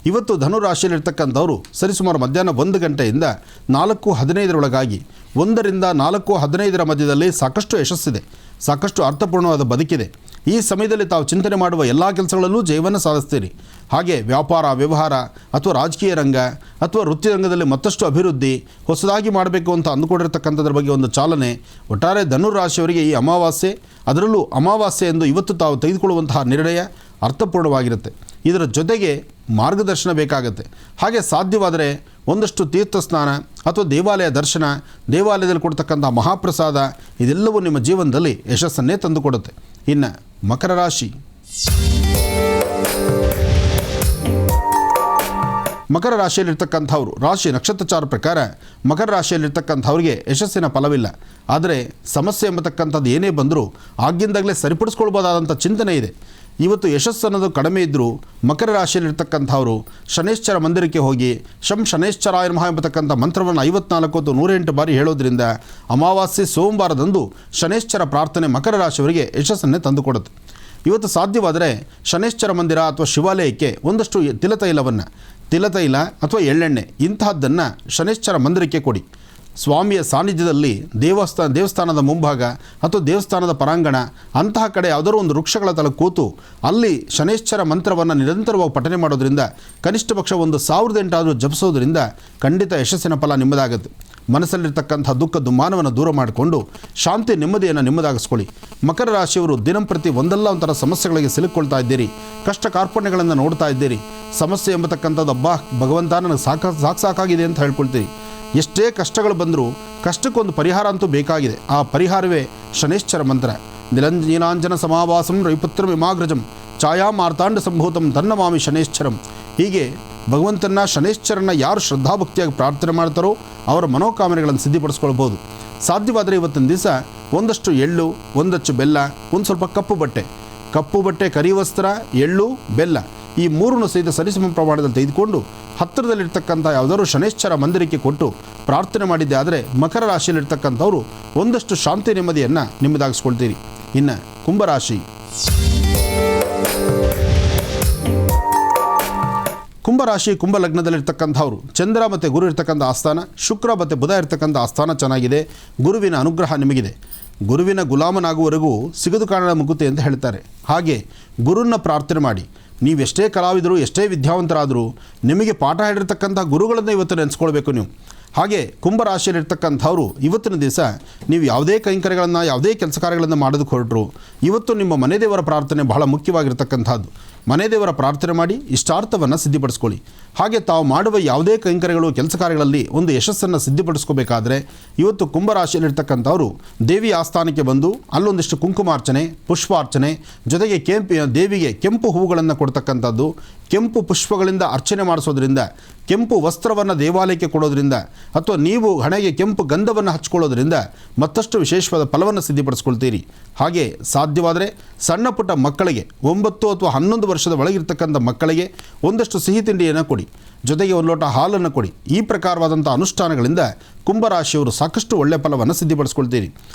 ಇವತ್ತು ಧನುರಾಶಿಯಲ್ಲಿರ್ತಕ್ಕಂಥವರು ಸರಿಸುಮಾರು ಮಧ್ಯಾಹ್ನ 1 ಗಂಟೆಯಿಂದ 4:15 1 ರಿಂದ 4:15 ಮಧ್ಯದಲ್ಲಿ ಸಾಕಷ್ಟು ಯಶಸ್ಸಿದೆ, ಸಾಕಷ್ಟು ಅರ್ಥಪೂರ್ಣವಾದ ಬದುಕಿದೆ. ಈ ಸಮಯದಲ್ಲಿ ತಾವು ಚಿಂತನೆ ಮಾಡುವ ಎಲ್ಲ ಕೆಲಸಗಳಲ್ಲೂ ಜಯವನ್ನು ಸಾಧಿಸ್ತೀರಿ. ಹಾಗೆ ವ್ಯಾಪಾರ, ವ್ಯವಹಾರ ಅಥವಾ ರಾಜಕೀಯ ರಂಗ ಅಥವಾ ವೃತ್ತಿ ರಂಗದಲ್ಲಿ ಮತ್ತಷ್ಟು ಅಭಿವೃದ್ಧಿ, ಹೊಸದಾಗಿ ಮಾಡಬೇಕು ಅಂತ ಅಂದುಕೊಂಡಿರ್ತಕ್ಕಂಥದ್ರ ಬಗ್ಗೆ ಒಂದು ಚಾಲನೆ. ಒಟ್ಟಾರೆ ಧನುರಾಶಿಯವರಿಗೆ ಈ ಅಮಾವಾಸ್ಯೆ, ಅದರಲ್ಲೂ ಅಮಾವಾಸ್ಯೆ ಎಂದು ಇವತ್ತು ತಾವು ತೆಗೆದುಕೊಳ್ಳುವಂತಹ ನಿರ್ಣಯ ಅರ್ಥಪೂರ್ಣವಾಗಿರುತ್ತೆ. ಇದರ ಜೊತೆಗೆ ಮಾರ್ಗದರ್ಶನ ಬೇಕಾಗುತ್ತೆ. ಹಾಗೆ ಸಾಧ್ಯವಾದರೆ ಒಂದಷ್ಟು ತೀರ್ಥ ಸ್ನಾನ ಅಥವಾ ದೇವಾಲಯ ದರ್ಶನ, ದೇವಾಲಯದಲ್ಲಿ ಕೊಡ್ತಕ್ಕಂಥ ಮಹಾಪ್ರಸಾದ ಇದೆಲ್ಲವೂ ನಿಮ್ಮ ಜೀವನದಲ್ಲಿ ಯಶಸ್ಸನ್ನೇ ತಂದುಕೊಡುತ್ತೆ. ಇನ್ನು ಮಕರ ರಾಶಿ. ಮಕರ ರಾಶಿಯಲ್ಲಿರ್ತಕ್ಕಂಥವ್ರು ರಾಶಿ ನಕ್ಷತ್ರಚಾರ ಪ್ರಕಾರ ಮಕರ ರಾಶಿಯಲ್ಲಿರ್ತಕ್ಕಂಥವ್ರಿಗೆ ಯಶಸ್ಸಿನ ಫಲವಿಲ್ಲ. ಆದರೆ ಸಮಸ್ಯೆ ಎಂಬತಕ್ಕಂಥದ್ದು ಏನೇ ಬಂದರೂ ಆಗಿಂದಾಗಲೇ ಸರಿಪಡಿಸ್ಕೊಳ್ಬೋದಾದಂಥ ಚಿಂತನೆ ಇದೆ. ಇವತ್ತು ಯಶಸ್ಸು ಅನ್ನೋದು ಕಡಿಮೆ ಇದ್ದರೂ ಮಕರ ರಾಶಿಯಲ್ಲಿರ್ತಕ್ಕಂಥವರು ಶನೇಶ್ವರ ಮಂದಿರಕ್ಕೆ ಹೋಗಿ ಶನೇಶ್ವರಾಯ ನಮಃ ಎಂಬತಕ್ಕಂಥ ಮಂತ್ರವನ್ನು 54 ಅಥವಾ 108 ಬಾರಿ ಹೇಳೋದ್ರಿಂದ ಅಮಾವಾಸ್ಯೆ ಸೋಮವಾರದಂದು ಶನೇಶ್ವರ ಪ್ರಾರ್ಥನೆ ಮಕರ ರಾಶಿಯವರಿಗೆ ಯಶಸ್ಸನ್ನೇ ತಂದುಕೊಡುತ್ತೆ. ಇವತ್ತು ಸಾಧ್ಯವಾದರೆ ಶನೇಶ್ವರ ಮಂದಿರ ಅಥವಾ ಶಿವಾಲಯಕ್ಕೆ ಒಂದಷ್ಟು ತಿಲತೈಲ ಅಥವಾ ಎಳ್ಳೆಣ್ಣೆ ಇಂತಹದ್ದನ್ನು ಶನೇಶ್ವರ ಮಂದಿರಕ್ಕೆ ಕೊಡಿ. ಸ್ವಾಮಿಯ ಸಾನ್ನಿಧ್ಯದಲ್ಲಿ ದೇವಸ್ಥಾನದ ಮುಂಭಾಗ ಅಥವಾ ದೇವಸ್ಥಾನದ ಪರಾಂಗಣ ಅಂತಹ ಕಡೆ ಯಾವುದಾದ್ರೂ ಒಂದು ವೃಕ್ಷಗಳ ತಲೆ ಕೂತು ಅಲ್ಲಿ ಶನೇಶ್ವರ ಮಂತ್ರವನ್ನು ನಿರಂತರವಾಗಿ ಪಠನೆ ಮಾಡೋದ್ರಿಂದ ಕನಿಷ್ಠ ಪಕ್ಷ 1008 ಆದರೂ ಜಪಿಸೋದ್ರಿಂದ ಖಂಡಿತ ಯಶಸ್ಸಿನ ಫಲ ನಿಮ್ಮದಾಗುತ್ತೆ. ಮನಸ್ಸಲ್ಲಿರ್ತಕ್ಕಂಥ ದುಃಖ ದುಮ್ಮಾನವನ್ನು ದೂರ ಮಾಡಿಕೊಂಡು ಶಾಂತಿ ನೆಮ್ಮದಿಯನ್ನು ನಿಮ್ಮದಾಗಿಸ್ಕೊಳ್ಳಿ. ಮಕರ ರಾಶಿಯವರು ದಿನಂಪ್ರತಿ ಒಂದಲ್ಲ ಒಂಥರ ಸಮಸ್ಯೆಗಳಿಗೆ ಸಿಲುಕೊಳ್ತಾ ಇದ್ದೀರಿ, ಕಷ್ಟ ಕಾರ್ಪಣ್ಯಗಳನ್ನು ನೋಡ್ತಾ ಇದ್ದೀರಿ. ಸಮಸ್ಯೆ ಎಂಬತಕ್ಕಂಥದ್ದು ಭಗವಂತ ನನಗೆ ಸಾಕಾಗಿದೆ ಅಂತ ಹೇಳ್ಕೊಳ್ತೀರಿ. ಎಷ್ಟೇ ಕಷ್ಟಗಳು ಬಂದರೂ ಕಷ್ಟಕ್ಕೊಂದು ಪರಿಹಾರ ಅಂತೂ ಬೇಕಾಗಿದೆ. ಆ ಪರಿಹಾರವೇ ಶನೇಶ್ವರ ಮಂತ್ರ. ನೀಲಾಂಜನ ಸಮಾವಾಸಂ ರವಿಪುತ್ರಂ ಇಮಾಗ್ರಜಂ ಛಾಯಾ ಮಾರ್ತಾಂಡ ಸಂಭೂತಂ ತನ್ನಮಾಮಿ ಶನೇಶ್ವರಂ. ಹೀಗೆ ಭಗವಂತನ ಶನೇಶ್ವರನ ಯಾರು ಶ್ರದ್ಧಾಭಕ್ತಿಯಾಗಿ ಪ್ರಾರ್ಥನೆ ಮಾಡ್ತಾರೋ ಅವರ ಮನೋಕಾಮನೆಗಳನ್ನು ಸಿದ್ಧಿಪಡಿಸ್ಕೊಳ್ಬೋದು. ಸಾಧ್ಯವಾದರೆ ಇವತ್ತಿನ ದಿವಸ ಒಂದಷ್ಟು ಎಳ್ಳು, ಒಂದಷ್ಟು ಬೆಲ್ಲ, ಒಂದು ಸ್ವಲ್ಪ ಕಪ್ಪು ಬಟ್ಟೆ, ಕರಿ ವಸ್ತ್ರ, ಎಳ್ಳು, ಬೆಲ್ಲ ಈ ಮೂರನ್ನು ಸಹಿತ ಸರಿಸಮ ಪ್ರಮಾಣದಲ್ಲಿ ತೆಗೆದುಕೊಂಡು ಹತ್ತಿರದಲ್ಲಿರ್ತಕ್ಕಂಥ ಯಾವುದಾದ್ರು ಶನೇಶ್ವರ ಮಂದಿರಕ್ಕೆ ಕೊಟ್ಟು ಪ್ರಾರ್ಥನೆ ಮಾಡಿದ್ದೆ ಆದರೆ ಮಕರ ರಾಶಿಯಲ್ಲಿರ್ತಕ್ಕಂಥವರು ಒಂದಷ್ಟು ಶಾಂತಿ ನೆಮ್ಮದಿಯನ್ನು ನಿಮ್ಮದಾಗಿಸ್ಕೊಳ್ತೀರಿ. ಇನ್ನು ಕುಂಭರಾಶಿ. ಕುಂಭ ಲಗ್ನದಲ್ಲಿರ್ತಕ್ಕಂಥವ್ರು ಚಂದ್ರ ಮತ್ತು ಗುರು ಇರ್ತಕ್ಕಂಥ ಆಸ್ಥಾನ, ಶುಕ್ರ ಮತ್ತು ಬುಧ ಇರ್ತಕ್ಕಂಥ ಆಸ್ಥಾನ ಚೆನ್ನಾಗಿದೆ. ಗುರುವಿನ ಅನುಗ್ರಹ ನಿಮಗಿದೆ. ಗುರುವಿನ ಗುಲಾಮನಾಗುವವರೆಗೂ ಸಿಗದು ಕಾಣದ ಮುಕುತಿ ಅಂತ ಹೇಳ್ತಾರೆ. ಹಾಗೆ ಗುರುನ ಪ್ರಾರ್ಥನೆ ಮಾಡಿ. ನೀವೆಷ್ಟೇ ಕಲಾವಿದರು, ಎಷ್ಟೇ ವಿದ್ಯಾವಂತರಾದರೂ ನಿಮಗೆ ಪಾಠ ಹೇಳಿರ್ತಕ್ಕಂಥ ಗುರುಗಳನ್ನು ಇವತ್ತು ನೆನೆಸ್ಕೊಳ್ಬೇಕು ನೀವು. ಹಾಗೆ ಕುಂಭರಾಶಿಯಲ್ಲಿರ್ತಕ್ಕಂಥವ್ರು ಇವತ್ತಿನ ದಿವಸ ನೀವು ಯಾವುದೇ ಕೈಂಕರ್ಯಗಳನ್ನು, ಯಾವುದೇ ಕೆಲಸ ಕಾರ್ಯಗಳನ್ನು ಮಾಡೋದಕ್ಕೆ ಹೊರಟರು, ಇವತ್ತು ನಿಮ್ಮ ಮನೆ ದೇವರ ಪ್ರಾರ್ಥನೆ ಬಹಳ ಮುಖ್ಯವಾಗಿರ್ತಕ್ಕಂಥದ್ದು. ಮನೆ ದೇವರ ಪ್ರಾರ್ಥನೆ ಮಾಡಿ ಇಷ್ಟಾರ್ಥವನ್ನು ಸಿದ್ಧಿಪಡಿಸ್ಕೊಳ್ಳಿ. ಹಾಗೆ ತಾವು ಮಾಡುವ ಯಾವುದೇ ಕೈಂಕರ್ಯಗಳು, ಕೆಲಸ ಕಾರ್ಯಗಳಲ್ಲಿ ಒಂದು ಯಶಸ್ಸನ್ನು ಸಿದ್ಧಿಪಡಿಸ್ಕೋಬೇಕಾದ್ರೆ ಇವತ್ತು ಕುಂಭರಾಶಿಯಲ್ಲಿರ್ತಕ್ಕಂಥವ್ರು ದೇವಿ ಆಸ್ಥಾನಕ್ಕೆ ಬಂದು ಅಲ್ಲೊಂದಿಷ್ಟು ಕುಂಕುಮಾರ್ಚನೆ, ಪುಷ್ಪಾರ್ಚನೆ, ಜೊತೆಗೆ ದೇವಿಗೆ ಕೆಂಪು ಹೂವುಗಳನ್ನು ಕೊಡ್ತಕ್ಕಂಥದ್ದು, ಕೆಂಪು ಪುಷ್ಪಗಳಿಂದ ಅರ್ಚನೆ ಮಾಡಿಸೋದ್ರಿಂದ, ಕೆಂಪು ವಸ್ತ್ರವನ್ನು ದೇವಾಲಯಕ್ಕೆ ಕೊಡೋದ್ರಿಂದ, ಅಥವಾ ನೀವು ಹಣೆಗೆ ಕೆಂಪು ಗಂಧವನ್ನು ಹಚ್ಕೊಳ್ಳೋದ್ರಿಂದ ಮತ್ತಷ್ಟು ವಿಶೇಷವಾದ ಫಲವನ್ನು ಸಿದ್ಧಿಪಡಿಸ್ಕೊಳ್ತೀರಿ. ಹಾಗೆ ಸಾಧ್ಯವಾದರೆ ಸಣ್ಣ ಪುಟ್ಟ ಮಕ್ಕಳಿಗೆ 9 ಅಥವಾ 11 ವರ್ಷದ ಒಳಗಿರ್ತಕ್ಕಂಥ ಮಕ್ಕಳಿಗೆ ಒಂದಷ್ಟು ಸಿಹಿ ತಿಂಡಿಯನ್ನು ಕೊಡಿ, ಜೊತೆಗೆ ಒಂದು ಲೋಟ ಹಾಲನ್ನು ಕೊಡಿ. ಈ ಪ್ರಕಾರವಾದಂಥ ಅನುಷ್ಠಾನಗಳಿಂದ ಕುಂಭರಾಶಿಯವರು ಸಾಕಷ್ಟು ಒಳ್ಳೆಯ ಫಲವನ್ನು ಸಿದ್ಧಿಪಡಿಸ್ಕೊಳ್ತೀರಿ.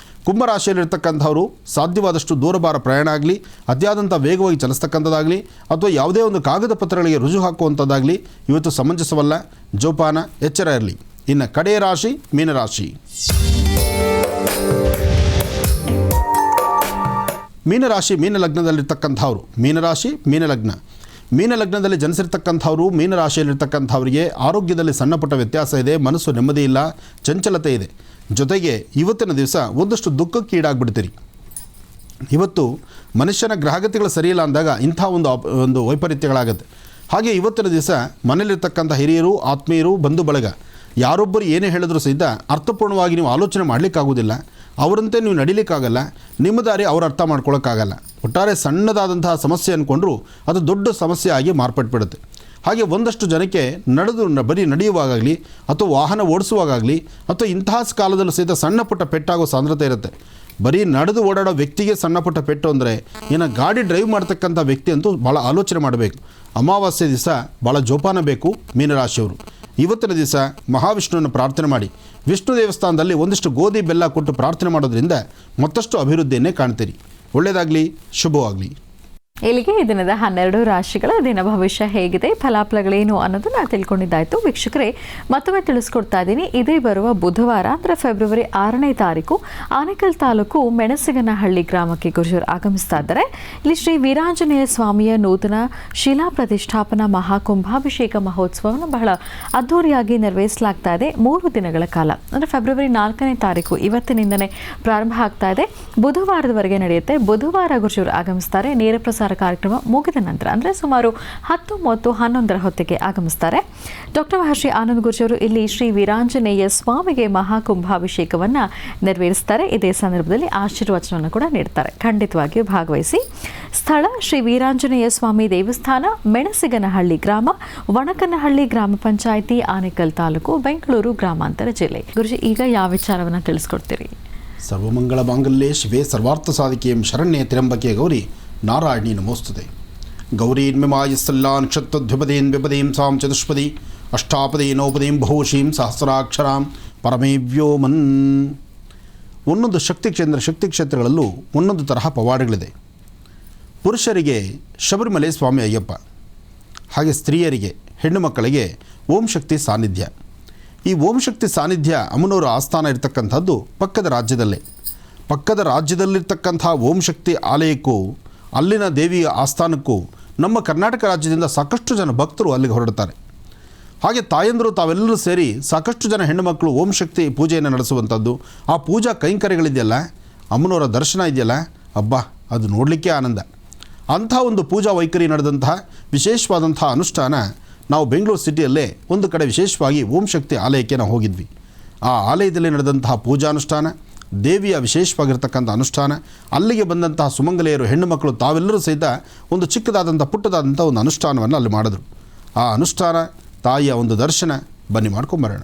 ಕುಂಭರಾಶಿಯಲ್ಲಿರ್ತಕ್ಕಂಥವರು ಸಾಧ್ಯವಾದಷ್ಟು ದೂರಭಾರ ಪ್ರಯಾಣ ಆಗಲಿ, ಅತಿಯಾದಂಥ ವೇಗವಾಗಿ ಚಲಿಸ್ತಕ್ಕಂಥದ್ದಾಗಲಿ, ಅಥವಾ ಯಾವುದೇ ಒಂದು ಕಾಗದ ಪತ್ರಗಳಿಗೆ ರುಜು ಹಾಕುವಂಥದ್ದಾಗಲಿ ಇವತ್ತು ಸಮಂಜಸವಲ್ಲ. ಜೋಪಾನ, ಎಚ್ಚರ ಇರಲಿ. ಇನ್ನು ಕಡೆಯ ರಾಶಿ ಮೀನರಾಶಿ. ಮೀನರಾಶಿ ಮೀನಲಗ್ನದಲ್ಲಿರ್ತಕ್ಕಂಥವ್ರು. ಮೀನರಾಶಿ ಮೀನಲಗ್ನ. ಮೀನಲಗ್ನದಲ್ಲಿ ಜನಿಸಿರ್ತಕ್ಕಂಥವ್ರು, ಮೀನರಾಶಿಯಲ್ಲಿರ್ತಕ್ಕಂಥವರಿಗೆ ಆರೋಗ್ಯದಲ್ಲಿ ಸಣ್ಣ ಪುಟ್ಟ ವ್ಯತ್ಯಾಸ ಇದೆ, ಮನಸ್ಸು ನೆಮ್ಮದಿ ಇಲ್ಲ, ಚಂಚಲತೆ ಇದೆ. ಜೊತೆಗೆ ಇವತ್ತಿನ ದಿವಸ ಒಂದಷ್ಟು ದುಃಖಕ್ಕೀಡಾಗ್ಬಿಡ್ತೀರಿ. ಇವತ್ತು ಮನುಷ್ಯನ ಗ್ರಹಗತಿಗಳು ಸರಿಯಿಲ್ಲ ಅಂದಾಗ ಇಂಥ ಒಂದು ವೈಪರೀತ್ಯಗಳಾಗುತ್ತೆ. ಹಾಗೆ ಇವತ್ತಿನ ದಿವಸ ಮನೇಲಿರ್ತಕ್ಕಂಥ ಹಿರಿಯರು, ಆತ್ಮೀಯರು, ಬಂಧು ಬಳಗ ಯಾರೊಬ್ಬರು ಏನೇ ಹೇಳಿದ್ರು ಸಹಿತ ಅರ್ಥಪೂರ್ಣವಾಗಿ ನೀವು ಆಲೋಚನೆ ಮಾಡಲಿಕ್ಕಾಗೋದಿಲ್ಲ. ಅವರಂತೆ ನೀವು ನಡಿಲಿಕ್ಕಾಗಲ್ಲ, ನಿಮ್ಮ ದಾರಿ ಅವ್ರು ಅರ್ಥ ಮಾಡ್ಕೊಳ್ಳೋಕ್ಕಾಗಲ್ಲ. ಒಟ್ಟಾರೆ ಸಣ್ಣದಾದಂತಹ ಸಮಸ್ಯೆ ಅಂದ್ಕೊಂಡ್ರು ಅದು ದೊಡ್ಡ ಸಮಸ್ಯೆ ಆಗಿ ಮಾರ್ಪಟ್ಬಿಡುತ್ತೆ. ಹಾಗೆ ಒಂದಷ್ಟು ಜನಕ್ಕೆ ಬರೀ ನಡೆಯುವಾಗಲಿ, ಅಥವಾ ವಾಹನ ಓಡಿಸುವಾಗಲಿ, ಅಥವಾ ಇಂತಹ ಕಾಲದಲ್ಲೂ ಸಹಿತ ಸಣ್ಣ ಪುಟ್ಟ ಪೆಟ್ಟಾಗೋ ಸಾಂದ್ರತೆ ಇರುತ್ತೆ. ಬರೀ ನಡೆದು ಓಡಾಡೋ ವ್ಯಕ್ತಿಗೆ ಸಣ್ಣ ಪುಟ್ಟ ಪೆಟ್ಟು ಅಂದರೆ ಇನ್ನು ಗಾಡಿ ಡ್ರೈವ್ ಮಾಡ್ತಕ್ಕಂಥ ವ್ಯಕ್ತಿ ಅಂತೂ ಭಾಳ ಆಲೋಚನೆ ಮಾಡಬೇಕು. ಅಮಾವಾಸ್ಯೆ ದಿವಸ ಭಾಳ ಜೋಪಾನ ಬೇಕು ಮೀನರಾಶಿಯವರು. ಇವತ್ತಿನ ದಿವಸ ಮಹಾವಿಷ್ಣುವನ್ನು ಪ್ರಾರ್ಥನೆ ಮಾಡಿ, ವಿಷ್ಣು ದೇವಸ್ಥಾನದಲ್ಲಿ ಒಂದಿಷ್ಟು ಗೋಧಿ ಬೆಲ್ಲ ಕೊಟ್ಟು ಪ್ರಾರ್ಥನೆ ಮಾಡೋದ್ರಿಂದ ಮತ್ತಷ್ಟು ಅಭಿವೃದ್ಧಿಯನ್ನೇ ಕಾಣ್ತೀರಿ. ಒಳ್ಳೆಯದಾಗಲಿ, ಶುಭವಾಗಲಿ. ಇಲ್ಲಿಗೆ ಈ ದಿನದ 12 ರಾಶಿಗಳ ದಿನ ಭವಿಷ್ಯ ಹೇಗಿದೆ, ಫಲಾಫಲಗಳೇನು ಅನ್ನೋದನ್ನ ತಿಳ್ಕೊಂಡಿದ್ದಾಯಿತು. ವೀಕ್ಷಕರೇ, ಮತ್ತೊಮ್ಮೆ ತಿಳಿಸ್ಕೊಡ್ತಾ ಇದ್ದೀನಿ. ಇದೇ ಬರುವ ಬುಧವಾರ ಅಂದರೆ ಫೆಬ್ರವರಿ 6ನೇ ತಾರೀಕು ಆನೇಕಲ್ ತಾಲೂಕು ಮೆಣಸಿಗನಹಳ್ಳಿ ಗ್ರಾಮಕ್ಕೆ ಗುರುಜರು ಆಗಮಿಸ್ತಾ ಇದ್ದಾರೆ. ಇಲ್ಲಿ ಶ್ರೀ ವೀರಾಂಜನೇಯ ಸ್ವಾಮಿಯ ನೂತನ ಶಿಲಾ ಪ್ರತಿಷ್ಠಾಪನಾ ಮಹಾಕುಂಭಾಭಿಷೇಕ ಮಹೋತ್ಸವವನ್ನು ಬಹಳ ಅದ್ದೂರಿಯಾಗಿ ನೆರವೇರಿಸಲಾಗ್ತಾ ಇದೆ. 3 ದಿನಗಳ ಕಾಲ ಅಂದರೆ ಫೆಬ್ರವರಿ 4ನೇ ತಾರೀಕು ಇವತ್ತಿನಿಂದನೇ ಪ್ರಾರಂಭ ಆಗ್ತಾ ಇದೆ, ಬುಧವಾರದವರೆಗೆ ನಡೆಯುತ್ತೆ. ಬುಧವಾರ ಗುರುಜರು ಆಗಮಿಸ್ತಾರೆ. ನೇರ ಪ್ರಸಾರ ಕಾರ್ಯಕ್ರಮ ಮುಗಿದ ನಂತರ ಅಂದರೆ ಸುಮಾರು 10:30-11 ಹೊತ್ತಿಗೆ ಆಗಮಿಸ್ತಾರೆ. ಡಾಕ್ಟರ್ ಮಹರ್ಷಿ ಆನಂದ್ ಗುರುಜಿಯವರು ಇಲ್ಲಿ ಶ್ರೀ ವೀರಾಂಜನೇಯ ಸ್ವಾಮಿಗೆ ಮಹಾಕುಂಭಾಭಿಷೇಕವನ್ನು ನೆರವೇರಿಸ್ತಾರೆ. ಇದೇ ಸಂದರ್ಭದಲ್ಲಿ ಆಶೀರ್ವಚನವನ್ನು ಕೂಡ ನೀಡ್ತಾರೆ. ಖಂಡಿತವಾಗಿಯೂ ಭಾಗವಹಿಸಿ. ಸ್ಥಳ ಶ್ರೀ ವೀರಾಂಜನೇಯ ಸ್ವಾಮಿ ದೇವಸ್ಥಾನ, ಮೆಣಸಿಗನಹಳ್ಳಿ ಗ್ರಾಮ, ವಣಕನಹಳ್ಳಿ ಗ್ರಾಮ ಪಂಚಾಯಿತಿ, ಆನೇಕಲ್ ತಾಲೂಕು, ಬೆಂಗಳೂರು ಗ್ರಾಮಾಂತರ ಜಿಲ್ಲೆ. ಗುರುಜಿ, ಈಗ ಯಾವ ವಿಚಾರವನ್ನು ತಿಳಿಸ್ಕೊಡ್ತೀರಿ? ಸರ್ವಮಂಗಳ ಮಾಂಗಲ್ಯೆ ಶಿವೆ ಸರ್ವಾರ್ಥ ಸಾಧಿಕೆಯಂ ಶರಣ್ಯೆ ತ್ರ್ಯಂಬಕೆ ಗೌರಿ ನಾರಾಯಣಿ ನಮೋಸ್ತುತೆ. ಗೌರೀನ್ಮಿಮಾಯಸ್ಸಲ್ಲಾ ನಕ್ಷತ್ರದ್ವಿಪದೀನ್ ವಿಪದೀಂ ಸಾಂ ಚತುಷ್ಪದಿ ಅಷ್ಟಾಪದಿ ನೌಪದೀಂ ಬಹುಶೀಂ ಸಹಸ್ರಾಕ್ಷರಾಂ ಪರಮೇವ್ಯೋಮನ್. ಒಂದೊಂದು ಶಕ್ತಿ ಕ್ಷೇತ್ರಗಳಲ್ಲೂ ಒಂದೊಂದು ತರಹ ಪವಾಡಗಳಿದೆ. ಪುರುಷರಿಗೆ ಶಬರಿಮಲೆ ಸ್ವಾಮಿ ಅಯ್ಯಪ್ಪ, ಹಾಗೆ ಸ್ತ್ರೀಯರಿಗೆ, ಹೆಣ್ಣು ಮಕ್ಕಳಿಗೆ ಓಂ ಶಕ್ತಿ ಸಾನ್ನಿಧ್ಯ. ಈ ಓಂ ಶಕ್ತಿ ಸಾನ್ನಿಧ್ಯ ಅಮ್ಮನವರ ಆಸ್ಥಾನ ಇರತಕ್ಕಂಥದ್ದು ಪಕ್ಕದ ರಾಜ್ಯದಲ್ಲಿರ್ತಕ್ಕಂಥ ಓಂ ಶಕ್ತಿ ಆಲಯಕ್ಕೂ ಅಲ್ಲಿನ ದೇವಿಯ ಆಸ್ಥಾನಕ್ಕೂ ನಮ್ಮ ಕರ್ನಾಟಕ ರಾಜ್ಯದಿಂದ ಸಾಕಷ್ಟು ಜನ ಭಕ್ತರು ಅಲ್ಲಿಗೆ ಹೊರಡ್ತಾರೆ. ಹಾಗೆ ತಾಯಂದರು ತಾವೆಲ್ಲರೂ ಸೇರಿ ಸಾಕಷ್ಟು ಜನ ಹೆಣ್ಣುಮಕ್ಕಳು ಓಂ ಶಕ್ತಿ ಪೂಜೆಯನ್ನು ನಡೆಸುವಂಥದ್ದು, ಆ ಪೂಜಾ ಕೈಂಕರ್ಯಗಳಿದೆಯಲ್ಲ, ಅಮ್ಮನವರ ದರ್ಶನ ಇದೆಯಲ್ಲ, ಅಬ್ಬಾ ಅದು ನೋಡಲಿಕ್ಕೆ ಆನಂದ. ಅಂಥ ಒಂದು ಪೂಜಾ ವೈಖರಿ ನಡೆದಂತಹ ವಿಶೇಷವಾದಂಥ ಅನುಷ್ಠಾನ ನಾವು ಬೆಂಗಳೂರು ಸಿಟಿಯಲ್ಲೇ ಒಂದು ಕಡೆ ವಿಶೇಷವಾಗಿ ಓಂ ಶಕ್ತಿ ಆಲಯಕ್ಕೆ ನಾವು ಹೋಗಿದ್ವಿ. ಆ ಆಲಯದಲ್ಲಿ ನಡೆದಂತಹ ಪೂಜಾನುಷ್ಠಾನ, ದೇವಿಯ ವಿಶೇಷವಾಗಿರ್ತಕ್ಕಂಥ ಅನುಷ್ಠಾನ, ಅಲ್ಲಿಗೆ ಬಂದಂತಹ ಸುಮಂಗಲೆಯರು, ಹೆಣ್ಣು ಮಕ್ಕಳು ತಾವೆಲ್ಲರೂ ಸಹಿತ ಒಂದು ಚಿಕ್ಕದಾದಂಥ ಪುಟ್ಟದಾದಂಥ ಒಂದು ಅನುಷ್ಠಾನವನ್ನು ಅಲ್ಲಿ ಮಾಡಿದ್ರು. ಆ ಅನುಷ್ಠಾನ, ತಾಯಿಯ ಒಂದು ದರ್ಶನ, ಬನ್ನಿ ಮಾಡ್ಕೊಂಬರೋಣ.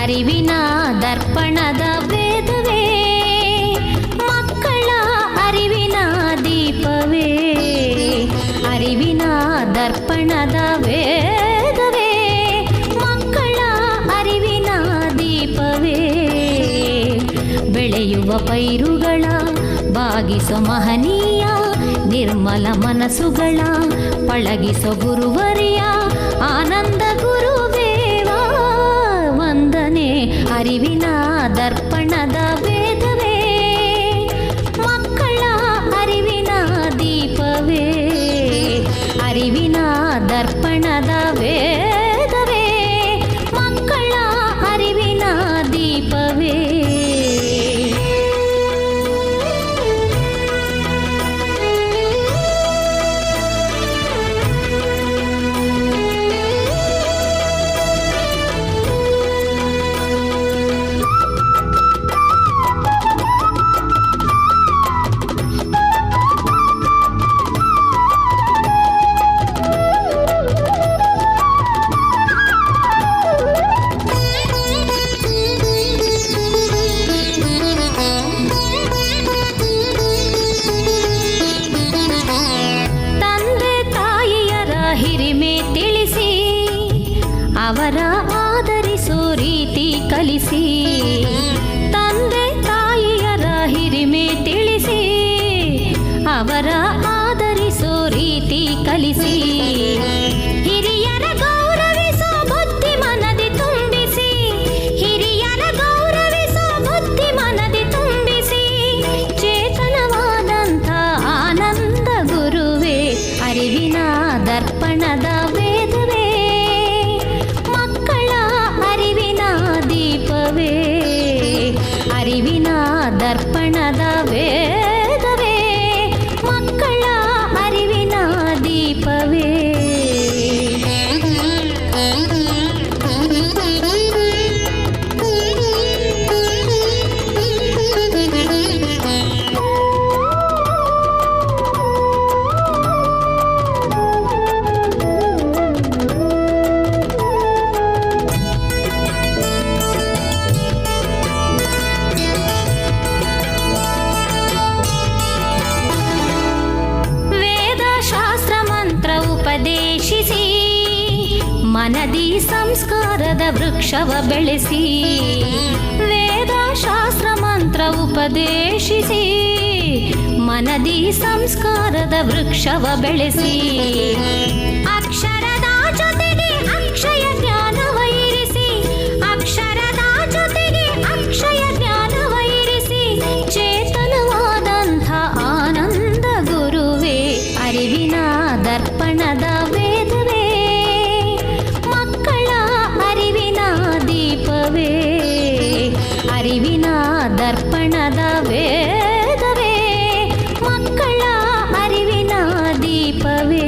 ಅರಿವಿನ ದರ್ಪಣದ ವೇದವೇ, ಮಕ್ಕಳ ಅರಿವಿನ ದೀಪವೇ, ದರ್ಪಣದ ವೇದವೇ ಮಕ್ಕಳ ಅರಿವಿನ ದೀಪವೇ ಬೆಳೆಯುವ ಪೈರುಗಳ ಬಾಗಿಸೋ ಮಹನೀಯ ನಿರ್ಮಲ ಮನಸ್ಸುಗಳ ಪಳಗಿಸೋ ಗುರುವರಿಯ ಆನಂದ ಗುರುದೇವ ವಂದನೆ ಅರಿವಿನ ದರ್ಪಣದ ವೇದವೇ ಮಕ್ಕಳ ಅರಿವಿನ ದೀಪವೇ ಅರಿವಿನ ದರ್ಪಣದ ವೇದವೇ ಮಕ್ಕಳ ಅರಿವಿನ ದೀಪವೇ ಅವರ ಆದರಿಸೋ ರೀತಿ ಕಲಿಸಿ ತಂದೆ ತಾಯಿಯರ ಹಿರಿಮೆ ತಿಳಿಸಿ ಅವರ ಆದರಿಸೋ ರೀತಿ ಕಲಿಸಿ ಹಿರಿಯರ ಗೌರವಿಸೋ ಬುದ್ಧಿ ಮನದಿ ತುಂಬಿಸಿ ಹಿರಿಯರ ಗೌರವಿಸೋ ಬುದ್ಧಿ ಮನದಿ ತುಂಬಿಸಿ ಚೇತನವಾದಂಥ ಆನಂದ ಗುರುವೇ ಅರಿವಿನ ದರ್ಪಣದ ವೇದವೇ ದೀಪವೇ ಅರಿವಿನ ದರ್ಪಣದ ವೇದವೇ ಮಕ್ಕಳ ಅರಿವಿನ ದೀಪವೇ ಉಪದೇಶಿಸಿ ಮನದಿ ಸಂಸ್ಕಾರದ ವೃಕ್ಷವ ಬೆಳೆಸಿ ವೇದ ಶಾಸ್ತ್ರ ಮಂತ್ರ ಉಪದೇಶಿಸಿ ಮನದಿ ಸಂಸ್ಕಾರದ ವೃಕ್ಷವ ಬೆಳೆಸಿ ಅಕ್ಷರದ ಜೊತೆಗೆ ಅಕ್ಷಯ ಜ್ಞಾನವ ಇರಿಸಿ ಅಕ್ಷರದ ಜೊತೆಗೆ ಅಕ್ಷಯ ಜ್ಞಾನವ ಇರಿಸಿ ಚೇತನವಾದಂಥ ಆನಂದ ಗುರುವೇ ಅರಿವಿನ ದರ್ಪಣದ ವೇದವೇ ಮಕ್ಕಳ ಅರಿವಿನ ದೀಪವೇ ಅರಿವಿನ ದರ್ಪಣದ ವೇದವೇ ಮಕ್ಕಳ ಅರಿವಿನ ದೀಪವೇ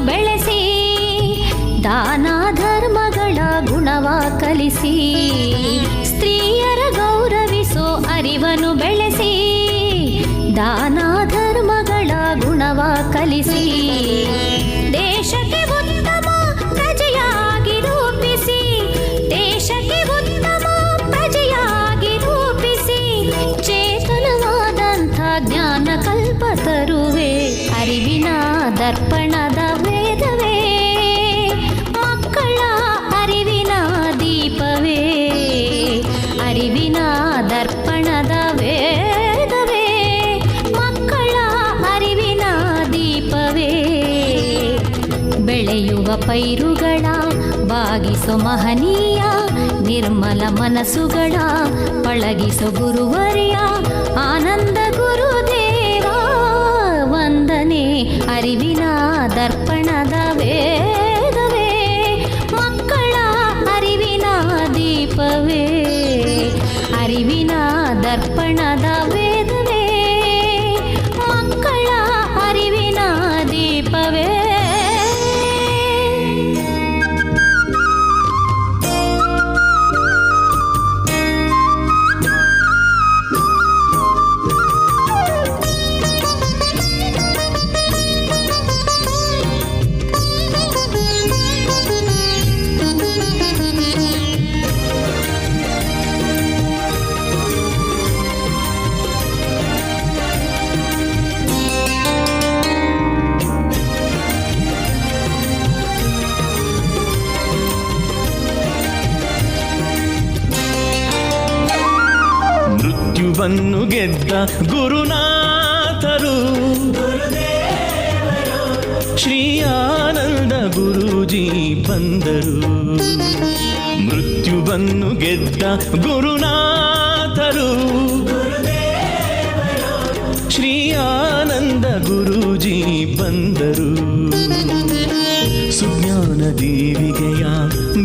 ಬೆಳೆಸಿ ದಾನ ಧರ್ಮಗಳ ಗುಣವ ಕಲಿಸಿ ಸ್ತ್ರೀಯರ ಗೌರವಿಸೋ ಅರಿವನ್ನು ಬೆಳೆಸಿ ದಾನ ಧರ್ಮಗಳ ಗುಣವ ಕಲಿಸಿ ದೇಶಕ್ಕೆ ಉತ್ತಮ ಪ್ರಜೆಯಾಗಿ ರೂಪಿಸಿ ದೇಶಕ್ಕೆ ಉತ್ತಮ ಪ್ರಜೆಯಾಗಿ ರೂಪಿಸಿ ಚೇತನವಾದಂಥ ಜ್ಞಾನ ಕಲ್ಪ ತರುವೆ ಅರಿವಿನ ದರ್ಪಣದ ವೇದವೇ ಮಕ್ಕಳ ಅರಿವಿನ ದೀಪವೇ ಅರಿವಿನ ದರ್ಪಣದ ವೇದವೇ ಮಕ್ಕಳ ಅರಿವಿನ ದೀಪವೇ ಬೆಳೆಯುವ ಪೈರುಗಳ ಬಾಗಿಸೋ ಮಹನೀಯ ನಿರ್ಮಲ ಮನಸ್ಸುಗಳ ಪಳಗಿಸೋ ಗುರುವರಿಯ ಆನಂದ ಗುರುದೇವ ವಂದನೆ ಅರಿವಿನ ದರ್ಪಣದ ವೇದವೇ ಮಕ್ಕಳ ಅರಿವಿನ ದೀಪವೇ ಅರಿವಿನ ಶಿಕ್ಷಣದ ವೇದವೇ ಮಕ್ಕಳ ಅರಿವಿನ ದೀಪವೇ. ಮೃತ್ಯುವನ್ನು ಗೆದ್ದ ಗುರುನಾಥರು ಶ್ರೀ ಆನಂದ ಗುರೂಜಿ ಬಂದರು. ಮೃತ್ಯುವನ್ನು ಗೆದ್ದ ಗುರುನಾಥರು ಶ್ರೀ ಆನಂದ ಗುರೂಜಿ ಬಂದರು. ಸುಜ್ಞಾನ ದೀವಿಗೆಯ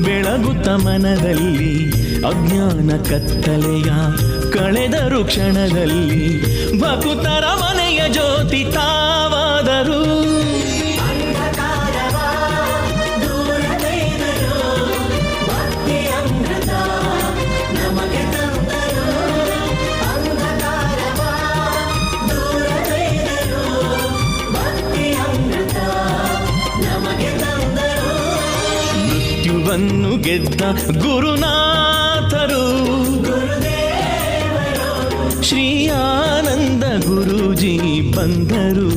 ಬೆಳಗುತ್ತ ಮನದಲ್ಲಿ ಅಜ್ಞಾನ ಕತ್ತಲೆಯ ಕಳೆದರು ಕ್ಷಣದಲ್ಲಿ. ಭಕುತರ ಮನೆಯ ಜ್ಯೋತಿ ತಾವಾದರು. ಮೃತ್ಯುವನ್ನು ಗೆದ್ದ ಗುರುನಾಥರು ಶ್ರೀ ಆನಂದ ಗುರೂಜಿ ಬಂದರು.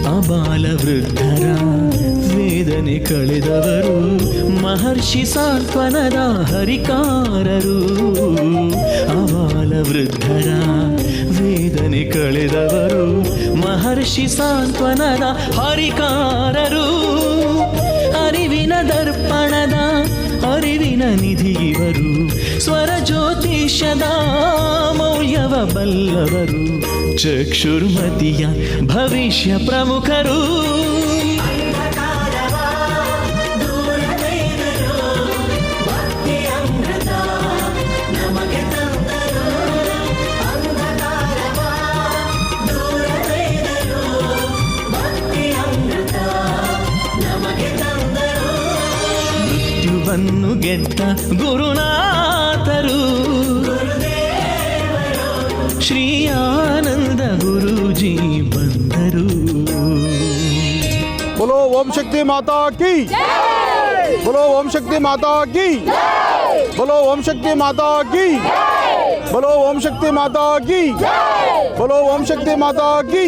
ಅಬಾಲ ವೃದ್ಧರ ವೇದನೆ ಕಳೆದವರು ಮಹರ್ಷಿ ಸಾಂತ್ವನದ ಹರಿಕಾರರು. ಅಬಾಲ ವೃದ್ಧರ ವೇದನೆ ಕಳೆದವರು ಮಹರ್ಷಿ ಸಾಂತ್ವನದ ಹರಿಕಾರರು. ಅರಿವಿನ ದರ್ಪಣದ ಅರಿವಿನ ನಿಧಿಗಿವರು ಸ್ವರ ಜ್ಯೋತಿಷ್ಯದ ಮೌಲ್ಯವ ಬಲ್ಲವರು. ಚಕ್ಷುರ್ಮತಿಯ ಭವಿಷ್ಯ ಪ್ರಮುಖರು. ಮೃತ್ಯುವನ್ನು ಗೆದ್ದ ಗುರುನಾಥರು ಶ್ರೀ ಆನಂದ ಗುರೂಜಿ ಬಂದರು. बोलो ओम शक्ति माता की, बोलो ओम शक्ति माता की, बोलो ओम शक्ति माता की, बोलो ओम शक्ति माता की, बोलो ओम शक्ति माता की.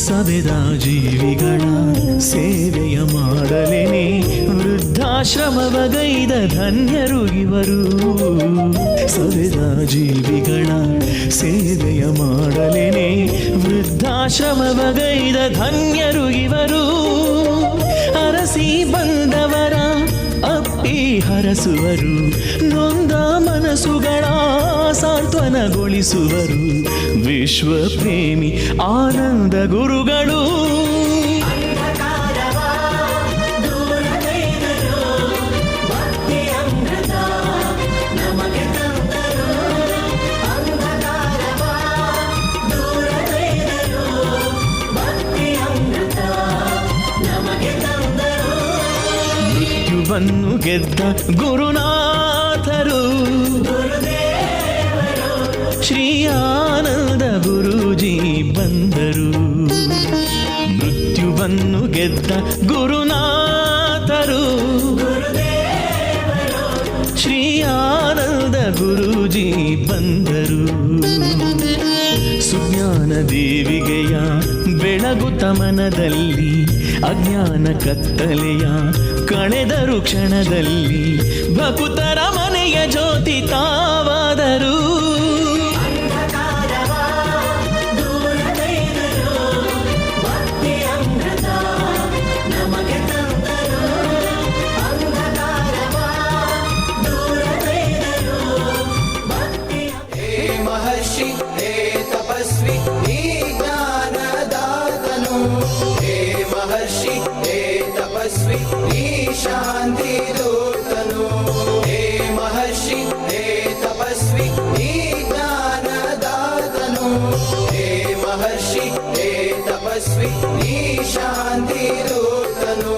ಸವೆದ ಜೀವಿಗಳ ಸೇವೆಯ ಮಾಡಲೇನೆ ವೃದ್ಧಾಶ್ರಮವಗೈದ ಧನ್ಯರು ಇವರು. ಸವೆದ ಜೀವಿಗಳ ಸೇವೆಯ ಮಾಡಲೇನೆ ವೃದ್ಧಾಶ್ರಮವಗೈದ ಧನ್ಯರು ಇವರು. ಅರಸಿ ಬಂದವರ ಅಪ್ಪಿ ಹರಸುವರು, ನೊಂದ ಮನಸ್ಸುಗಳ ಸಾಂತ್ವನಗೊಳಿಸುವರು. ವಿಶ್ವ ಪ್ರೇಮಿ ಆನಂದ ಗುರುಗಳು. ಮೃತ್ಯುವನ್ನು ಗೆದ್ದ ಗುರುನಾಥರು ಶ್ರೀ ಆನಂದ ಗುರೂಜಿ ಬಂದರು. ಮೃತ್ಯುವನ್ನು ಗೆದ್ದ ಗುರುನಾಥರು ಶ್ರೀ ಆನಂದ ಗುರೂಜಿ ಬಂದರು. ಸುಜ್ಞಾನ ದೇವಿಗೆಯ ಬೆಳಗುತ್ತ ಮನದಲ್ಲಿ ಅಜ್ಞಾನ ಕತ್ತಲೆಯ ಕಳೆದರು ಕ್ಷಣದಲ್ಲಿ. ಭಕುತರ ಮನೆಯ ಜ್ಯೋತಿ ತಾವಾದರು. महर्षि हे तपस्वी हे ज्ञानदातनु हे महर्षि हे तपस्वी हे शांति दूतनु हे महर्षि हे तपस्वी हे ज्ञानदातनु हे महर्षि हे तपस्वी हे शांति दूतनु.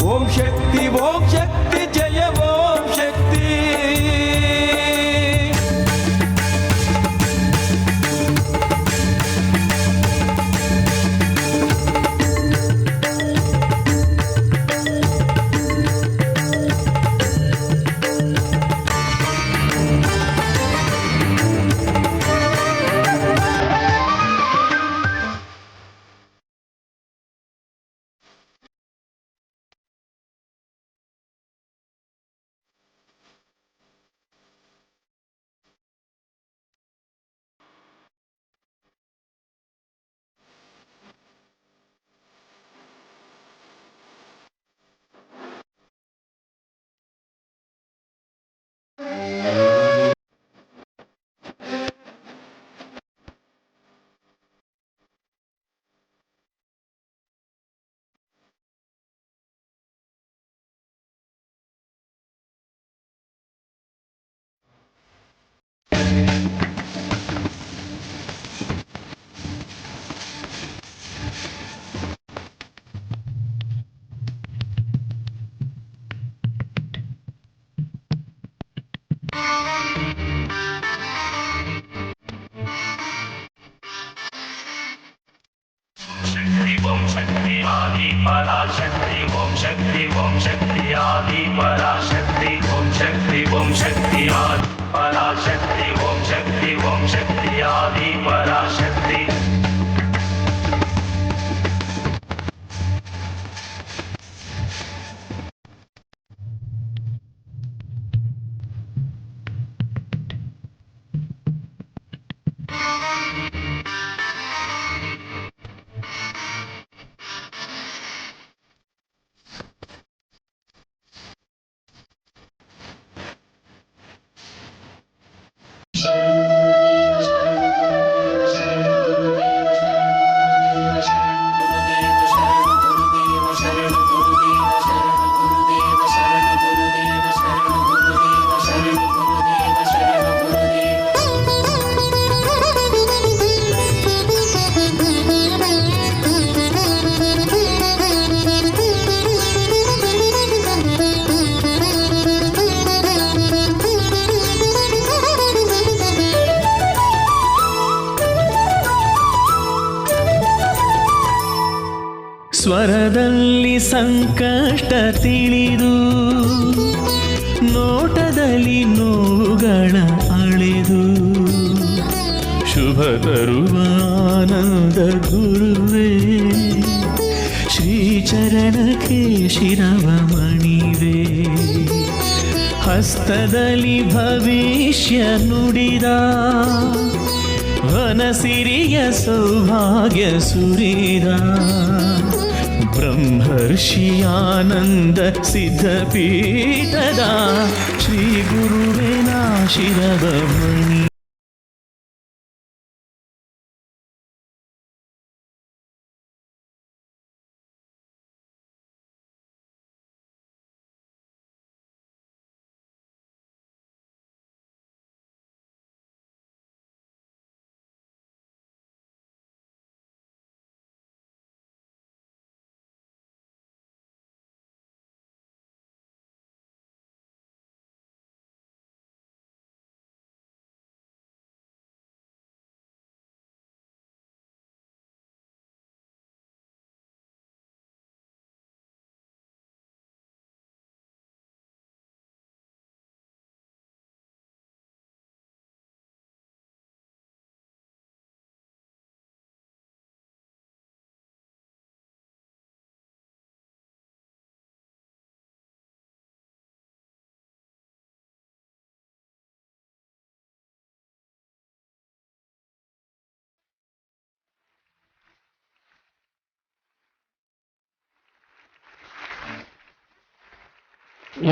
ओम शक्ति जय ओम शक्ति. ಓಂ ಶಕ್ತಿ ಆದಿ ಪರಾಶಕ್ತಿ ಓಂ ಶಕ್ತಿ ಆದಿ ಪರಾಶಕ್ತಿ ಓಂ ಶಕ್ತಿ ಆದಿ ಪರಾಶಕ್ತಿ ಓಂ ಶಕ್ತಿ ಆದಿ ಪರಾಶಕ್ತಿ. ಸ್ವರದಲ್ಲಿ ಸಂಕಷ್ಟ ತಿಳಿದು ನೋಟದಲ್ಲಿ ನೋವುಗಳ ಅಳೆದು ಶುಭ ತರುವ ಆನಂದ ಗುರುವೇ ಶ್ರೀಚರಣಕ್ಕೆ ಶಿರವ ಮಣಿವೆ ಹಸ್ತದಲ್ಲಿ ಭವಿಷ್ಯ ನುಡಿದ ವನಸಿರಿಯ ಸೌಭಾಗ್ಯ ಸುರಿದ ಬ್ರಹ್ಮರ್ಷಿಯಾನಂದ ಸಿದ್ಧಪೀಠದ ಶ್ರೀ ಗುರುವಿನ ಶಿರದ ಮಣಿ.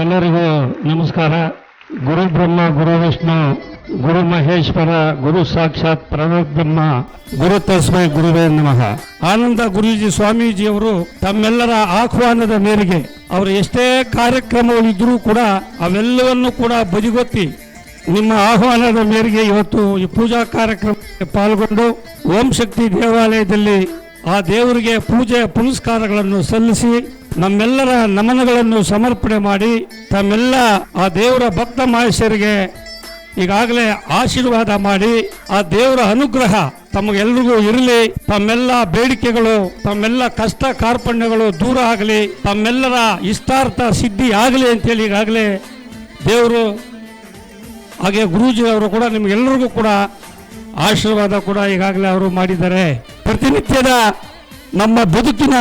ಎಲ್ಲರಿಗೂ ನಮಸ್ಕಾರ. ಗುರು ಬ್ರಹ್ಮ ಗುರು ವಿಷ್ಣು ಗುರು ಮಹೇಶ್ವರ ಗುರು ಸಾಕ್ಷಾತ್ ಪರಬ್ರಹ್ಮ ಗುರು ತಸ್ಮೈ ಗುರುವೇ ನಮಃ. ಆನಂದ ಗುರೂಜಿ ಸ್ವಾಮೀಜಿಯವರು ತಮ್ಮೆಲ್ಲರ ಆಹ್ವಾನದ ಮೇರೆಗೆ ಅವರು ಎಷ್ಟೇ ಕಾರ್ಯಕ್ರಮಗಳಿದ್ರೂ ಕೂಡ ಅವೆಲ್ಲವನ್ನು ಕೂಡ ಬದಿಗೊತ್ತಿ ನಿಮ್ಮ ಆಹ್ವಾನದ ಮೇರೆಗೆ ಇವತ್ತು ಈ ಪೂಜಾ ಕಾರ್ಯಕ್ರಮಕ್ಕೆ ಪಾಲ್ಗೊಂಡು ಓಂ ಶಕ್ತಿ ದೇವಾಲಯದಲ್ಲಿ ಆ ದೇವರಿಗೆ ಪೂಜೆ ಪುನಸ್ಕಾರಗಳನ್ನು ಸಲ್ಲಿಸಿ ನಮ್ಮೆಲ್ಲರ ನಮನಗಳನ್ನು ಸಮರ್ಪಣೆ ಮಾಡಿ ತಮ್ಮೆಲ್ಲ ಆ ದೇವರ ಭಕ್ತ ಮಹೇಶರಿಗೆ ಈಗಾಗಲೇ ಆಶೀರ್ವಾದ ಮಾಡಿ ಆ ದೇವರ ಅನುಗ್ರಹ ತಮಗೆಲ್ಲರಿಗೂ ಇರಲಿ, ತಮ್ಮೆಲ್ಲ ಬೇಡಿಕೆಗಳು ತಮ್ಮೆಲ್ಲ ಕಷ್ಟ ಕಾರ್ಪಣ್ಯಗಳು ದೂರ ಆಗಲಿ, ತಮ್ಮೆಲ್ಲರ ಇಷ್ಟಾರ್ಥ ಸಿದ್ಧಿ ಆಗಲಿ ಅಂತೇಳಿ ಈಗಾಗಲೇ ದೇವರು ಹಾಗೆ ಗುರೂಜಿ ಅವರು ಕೂಡ ನಿಮಗೆಲ್ಲರಿಗೂ ಕೂಡ ಆಶೀರ್ವಾದ ಕೂಡ ಈಗಾಗಲೇ ಅವರು ಮಾಡಿದ್ದಾರೆ. ಪ್ರತಿನಿತ್ಯದ ನಮ್ಮ ಬದುಕಿನ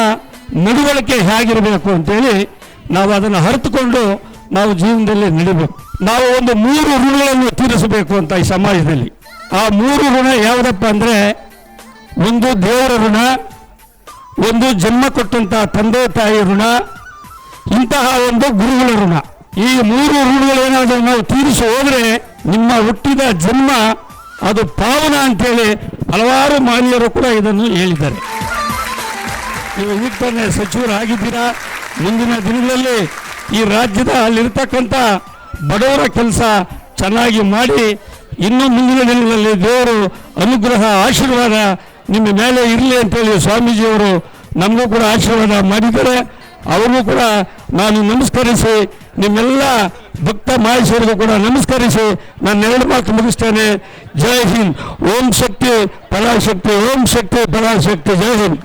ನಡವಳಿಕೆ ಹೇಗಿರಬೇಕು ಅಂತೇಳಿ ನಾವು ಅದನ್ನು ಅರಿತುಕೊಂಡು ನಾವು ಜೀವನದಲ್ಲಿ ನಡಿಬೇಕು. ನಾವು ಒಂದು 3 ಋಣಗಳನ್ನು ತೀರಿಸಬೇಕು ಅಂತ ಈ ಸಮಾಜದಲ್ಲಿ. ಆ 3 ಋಣ ಯಾವುದಪ್ಪ ಅಂದರೆ, ಒಂದು ದೇವರ ಋಣ, ಒಂದು ಜನ್ಮ ಕೊಟ್ಟಂತ ತಂದೆ ತಾಯಿ ಋಣ, ಇಂತಹ ಒಂದು ಗುರುಗಳ ಋಣ. ಈ 3 ಋಣಗಳೇನಾದರೂ ನಾವು ತೀರಿಸಿ ಹೋದರೆ ನಿಮ್ಮ ಹುಟ್ಟಿದ ಜನ್ಮ ಅದು ಪಾವನ ಅಂತೇಳಿ ಹಲವಾರು ಮಾನ್ಯರು ಕೂಡ ಇದನ್ನು ಹೇಳಿದ್ದಾರೆ. ನೀವು ಈಗ ತಾನೇ ಸಚಿವರಾಗಿದ್ದೀರಾ. ಮುಂದಿನ ದಿನಗಳಲ್ಲಿ ಈ ರಾಜ್ಯದ ಅಲ್ಲಿರ್ತಕ್ಕಂಥ ಬಡವರ ಕೆಲಸ ಚೆನ್ನಾಗಿ ಮಾಡಿ ಇನ್ನೂ ಮುಂದಿನ ದಿನಗಳಲ್ಲಿ ದೇವರು ಅನುಗ್ರಹ ಆಶೀರ್ವಾದ ನಿಮ್ಮ ಮೇಲೆ ಇರಲಿ ಅಂತೇಳಿ ಸ್ವಾಮೀಜಿಯವರು ನಮಗೂ ಕೂಡ ಆಶೀರ್ವಾದ ಮಾಡಿದ್ದಾರೆ. ಅವ್ರಿಗೂ ಕೂಡ ನಾನು ನಮಸ್ಕರಿಸಿ ನಿಮ್ಮೆಲ್ಲ ಭಕ್ತ ಮಹೇಶ್ವರಿಗೂ ಕೂಡ ನಮಸ್ಕರಿಸಿ ನಾನು 2 ಮಾತು ಮುಗಿಸ್ತೇನೆ. ಜೈ ಹಿಂದ್. ಓಂ ಶಕ್ತಿ ಪರಾಶಕ್ತಿ, ಓಂ ಶಕ್ತಿ ಪರಾಶಕ್ತಿ. ಜೈ ಹಿಂದ್.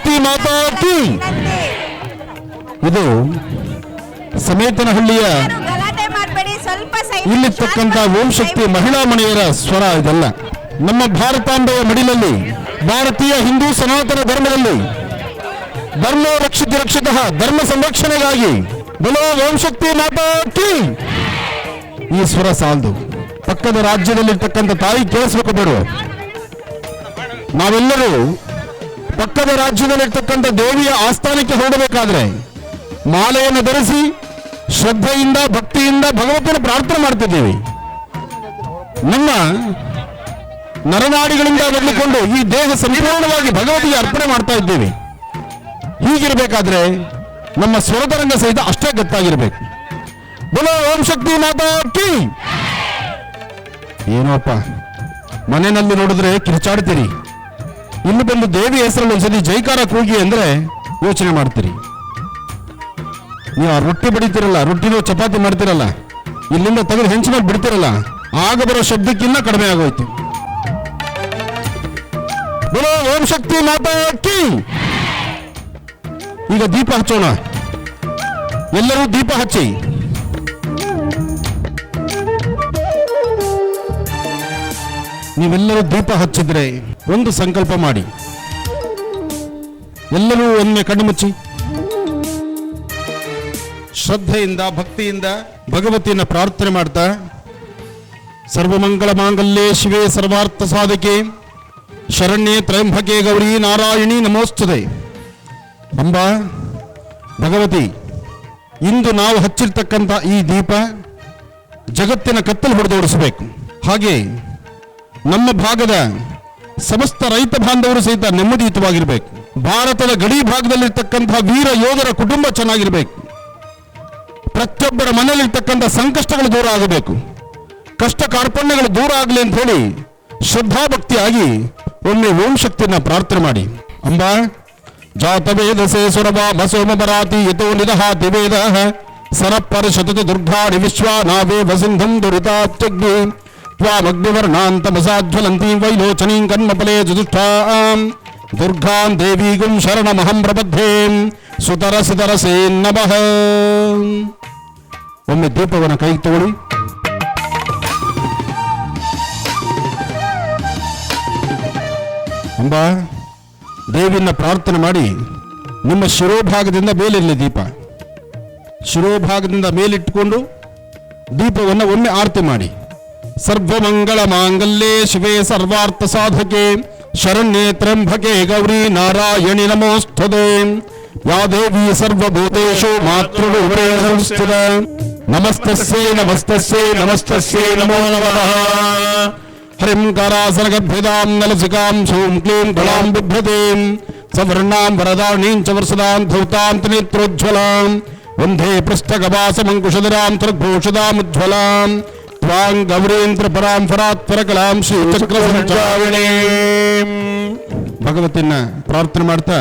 ಶಕ್ತಿ ಮಾತಾ ಕೀ. ಇದು ಸಮೇತನಹಳ್ಳಿಯ ಇಲ್ಲಿರ್ತಕ್ಕಂಥ ಓಂ ಶಕ್ತಿ ಮಹಿಳಾ ಮನೆಯರ ಸ್ವರ ಇದೆಲ್ಲ. ನಮ್ಮ ಭಾರತಾಂಬೆಯ ಮಡಿಲಲ್ಲಿ, ಭಾರತೀಯ ಹಿಂದೂ ಸನಾತನ ಧರ್ಮದಲ್ಲಿ ಧರ್ಮ ರಕ್ಷಿತ ರಕ್ಷಿತಃ ಧರ್ಮ ಸಂರಕ್ಷಣೆಗಾಗಿ ಬಲೋ ಓಂ ಶಕ್ತಿ ಮಾತಾ ಕೀ. ಈ ಸ್ವರ ಸಾಲದು. ಪಕ್ಕದ ರಾಜ್ಯದಲ್ಲಿರ್ತಕ್ಕಂಥ ತಾಯಿ ಕೇಳಿಸ್ಬೇಕು ಬೇಡ. ನಾವೆಲ್ಲರೂ ಪಕ್ಕದ ರಾಜ್ಯದಲ್ಲಿರ್ತಕ್ಕಂಥ ದೇವಿಯ ಆಸ್ಥಾನಕ್ಕೆ ಹೊರಡಬೇಕಾದ್ರೆ ಮಾಲೆಯನ್ನು ಧರಿಸಿ ಶ್ರದ್ಧೆಯಿಂದ ಭಕ್ತಿಯಿಂದ ಭಗವಂತನ ಪ್ರಾರ್ಥನೆ ಮಾಡ್ತಿದ್ದೇವೆ. ನಮ್ಮ ನರನಾಡಿಗಳಿಂದ ಬದಲಿಕೊಂಡು ಈ ದೇಹ ಸಂಪೂರ್ಣವಾಗಿ ಭಗವತಿಗೆ ಅರ್ಪಣೆ ಮಾಡ್ತಾ ಇದ್ದೇವೆ. ಹೀಗಿರಬೇಕಾದ್ರೆ ನಮ್ಮ ಸ್ವರತರಂಗ ಸಹಿತ ಅಷ್ಟೇ ಗೊತ್ತಾಗಿರ್ಬೇಕು. ಬೋಲೋ ಓಂ ಶಕ್ತಿ ಮಾತಾ ಕೀ. ಏನೋಪ್ಪ, ಮನೆಯಲ್ಲಿ ನೋಡಿದ್ರೆ ಕಿರ್ಚಾಡ್ತೀರಿ, ಇಲ್ಲಿ ಬಂದು ದೇವಿ ಹೆಸರಲ್ಲಿ ಒಂದ್ಸತಿ ಜೈಕಾರ ಕೂಗಿ ಅಂದ್ರೆ ಯೋಚನೆ ಮಾಡ್ತೀರಿ. ನೀವು ಆ ರೊಟ್ಟಿ ಬಡಿತೀರಲ್ಲ, ರೊಟ್ಟಿನೂ ಚಪಾತಿ ಮಾಡ್ತಿರಲ್ಲ, ಇಲ್ಲಿಂದ ತೆಗೆದು ಹೆಂಚು ಮೇಲೆ ಬಿಡ್ತಿರಲ್ಲ, ಆಗ ಬರೋ ಶಬ್ದಕ್ಕಿನ್ನ ಕಡಿಮೆ ಆಗೋಯ್ತು. ಬೋಲೋ ಓಂ ಶಕ್ತಿ ಮಾತಾ ಕೀ. ಈಗ ದೀಪ ಹಚ್ಚೋಣ. ಎಲ್ಲರೂ ದೀಪ ಹಚ್ಚಿ. ನೀವೆಲ್ಲರೂ ದೀಪ ಹಚ್ಚಿದ್ರೆ ಒಂದು ಸಂಕಲ್ಪ ಮಾಡಿ. ಎಲ್ಲರೂ ಒಮ್ಮೆ ಕಣ್ಣು ಮುಚ್ಚಿ ಶ್ರದ್ಧೆಯಿಂದ ಭಕ್ತಿಯಿಂದ ಭಗವತಿಯನ್ನು ಪ್ರಾರ್ಥನೆ ಮಾಡ್ತಾ, ಸರ್ವಮಂಗಳ ಮಾಂಗಲ್ಯೇ ಶಿವೆ ಸರ್ವಾರ್ಥ ಸಾಧಕೆ ಶರಣ್ಯೇ ತ್ರಯಂಬಕೆ ಗೌರಿ ನಾರಾಯಣಿ ನಮೋಸ್ತುತೆ. ಅಂಬಾ ಭಗವತಿ, ಇಂದು ನಾವು ಹಚ್ಚಿರ್ತಕ್ಕಂಥ ಈ ದೀಪ ಜಗತ್ತಿನ ಕತ್ತಲು ಹೊಡೆದೋಡಿಸಬೇಕು. ಹಾಗೆ ನಮ್ಮ ಭಾಗದ ಸಮಸ್ತ ರೈತ ಬಾಂಧವರು ಸಹಿತ ನೆಮ್ಮದಿಯುತವಾಗಿರಬೇಕು. ಭಾರತದ ಗಡಿ ಭಾಗದಲ್ಲಿರ್ತಕ್ಕಂಥ ವೀರ ಯೋಧರ ಕುಟುಂಬ ಚೆನ್ನಾಗಿರಬೇಕು. ಪ್ರತಿಯೊಬ್ಬರ ಮನೆಯಲ್ಲಿರ್ತಕ್ಕಂಥ ಸಂಕಷ್ಟಗಳು ದೂರ ಆಗಬೇಕು, ಕಷ್ಟ ಕಾರ್ಪಣ್ಯಗಳು ದೂರ ಆಗಲಿ ಅಂತ ಹೇಳಿ ಶ್ರದ್ಧಾಭಕ್ತಿಯಾಗಿ ಒಮ್ಮೆ ಓಂ ಶಕ್ತಿಯನ್ನ ಪ್ರಾರ್ಥನೆ ಮಾಡಿ. ಅಂಬಾ ಜಾತವೇದಸೆ ಸುರಭ ಸೋಮಪರಾತಿ ಯತೋ ನಿದಹಾತಿ ವೇದ ಸರಪರಿಷತ ದುರ್ಗಾಣಿ ವಿಶ್ವಾನಾವೇ ವಸಿಂಧಂ ದುರಿತಾತ್ಯಗ್ನಿ ತ್ವಾಮಗ್ನಿವರ್ಣಾಂತಮಸಾಜ್ವಲಂತೀ ವೈಲೋಚನೀಂ ಕನ್ಮಫಲೇ ಚತುಷ್ಟಾಂ ದುರ್ಗಾಂ ದೇವೀಗುಂ ಶರಣಮಹಂ ಪ್ರಬದ್ಧೇ ಸುತರಸಿತರಸೇ ನಮಃ. ಒಮ್ಮೆ ದೀಪವನ್ನು ಕೈಗೆ ತಗೊಳ್ಳಿ. ಅಂಬಾ ದೇವಿಯನ್ನ ಪ್ರಾರ್ಥನೆ ಮಾಡಿ ನಿಮ್ಮ ಶಿರೋಭಾಗದಿಂದ ಮೇಲಿರಲಿ ದೀಪ. ಶಿರೋಭಾಗದಿಂದ ಮೇಲಿಟ್ಟುಕೊಂಡು ದೀಪವನ್ನು ಒಮ್ಮೆ ಆರತಿ ಮಾಡಿ. ಸರ್ವಮಂಗಳ ಮಾಂಗಲ್ಯೇ ಶಿವೆ ಸರ್ವಾರ್ಥ ಸಾಧಕೆ ಶರಣ್ಯೇ ತ್ರ್ಯಂಬಕೆ ಗೌರಿ ನಾರಾಯಣಿ ನಮೋಸ್ತುತೆ. ಯಾ ದೇವಿ ಸರ್ವಭೂತೇಷು ಮಾತೃರೂಪೇಣ ಸಂಸ್ಥಿತಾ. ನಮಸ್ತಸ್ಯೈ ನಮಸ್ತಸ್ಯೈ ನಮಸ್ತಸ್ಯೈ ನಮೋ ನಮಃ. ಹರಿಂ ಕಾರಾಸನಗರ್ಭಿದಾಂ ನಲಸಿಕಾಂ ಸೋಂ ಕ್ಲೀಂ ಕಳಾಂ ಬಿಭ್ರತೀಂ ಸವರ್ಣಾಂ ವರದಾಣೀಂ ಚ ವರ್ಷದಾಂ ಧೌತಾಂ ತ್ರಿನೇತ್ರೋಜ್ವಲಾಂ ವಂದೇ ಪೃಷ್ಠಗವಾಸಮಂಕುಶಧರಾಂ ತ್ರಿಭೂಷದಾಂ ಉಜ್ವಲಾಂ ತ್ವಾಂ ಗೌರೀಂದ್ರ ಪರಾಂ ಫರಾತ್ಪರಕಲಾಂ ಶ್ರೀಚಕ್ರ ಸಂಚಾರಿಣೀಂ. ಭಗವತಿಯನ್ನ ಪ್ರಾರ್ಥನೆ ಮಾಡ್ತಾ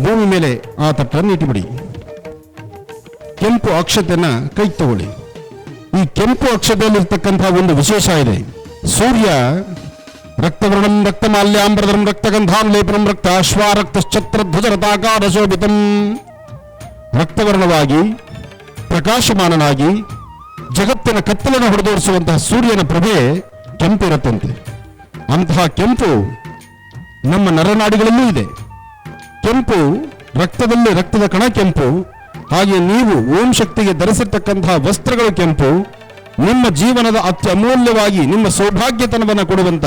ಭೂಮಿ ಮೇಲೆ ಆ ತಟ್ಟನ್ನು ಇಟ್ಟುಬಿಡಿ. ಕೆಂಪು ಅಕ್ಷತೆಯನ್ನ ಕೈ ತಗೊಳ್ಳಿ. ಈ ಕೆಂಪು ಅಕ್ಷತೆಯಲ್ಲಿರ್ತಕ್ಕಂಥ ಒಂದು ವಿಶೇಷ ಇದೆ. ಸೂರ್ಯ ರಕ್ತವರ್ಣಂ ರಕ್ತಮಾಲ್ಯಾಂಬರಧರಂ ರಕ್ತಗಂಧಾಂ ಲೇಪನಂ ರಕ್ತಾಶ್ವ ರಕ್ತಶ್ಚತ್ರಧ್ವಜರತಾಕಾರ ಶೋಭಿತಂ. ರಕ್ತವರ್ಣವಾಗಿ ಪ್ರಕಾಶಮಾನನಾಗಿ ಜಗತ್ತಿನ ಕತ್ತಲನ್ನು ಹೊಡೆದೋಡಿಸುವಂತಹ ಸೂರ್ಯನ ಪ್ರಭೆ ಕೆಂಪಿರುತ್ತಂತೆ. ಅಂತಹ ಕೆಂಪು ನಮ್ಮ ನರನಾಡಿಗಳಲ್ಲೂ ಇದೆ. ಕೆಂಪು ರಕ್ತದಲ್ಲಿ ರಕ್ತದ ಕಣ ಕೆಂಪು. ಹಾಗೆ ನೀವು ಓಂ ಶಕ್ತಿಗೆ ಧರಿಸಿರ್ತಕ್ಕಂತಹ ವಸ್ತ್ರಗಳು ಕೆಂಪು. ನಿಮ್ಮ ಜೀವನದ ಅತ್ಯಮೂಲ್ಯವಾಗಿ ನಿಮ್ಮ ಸೌಭಾಗ್ಯತನವನ್ನು ಕೊಡುವಂತ,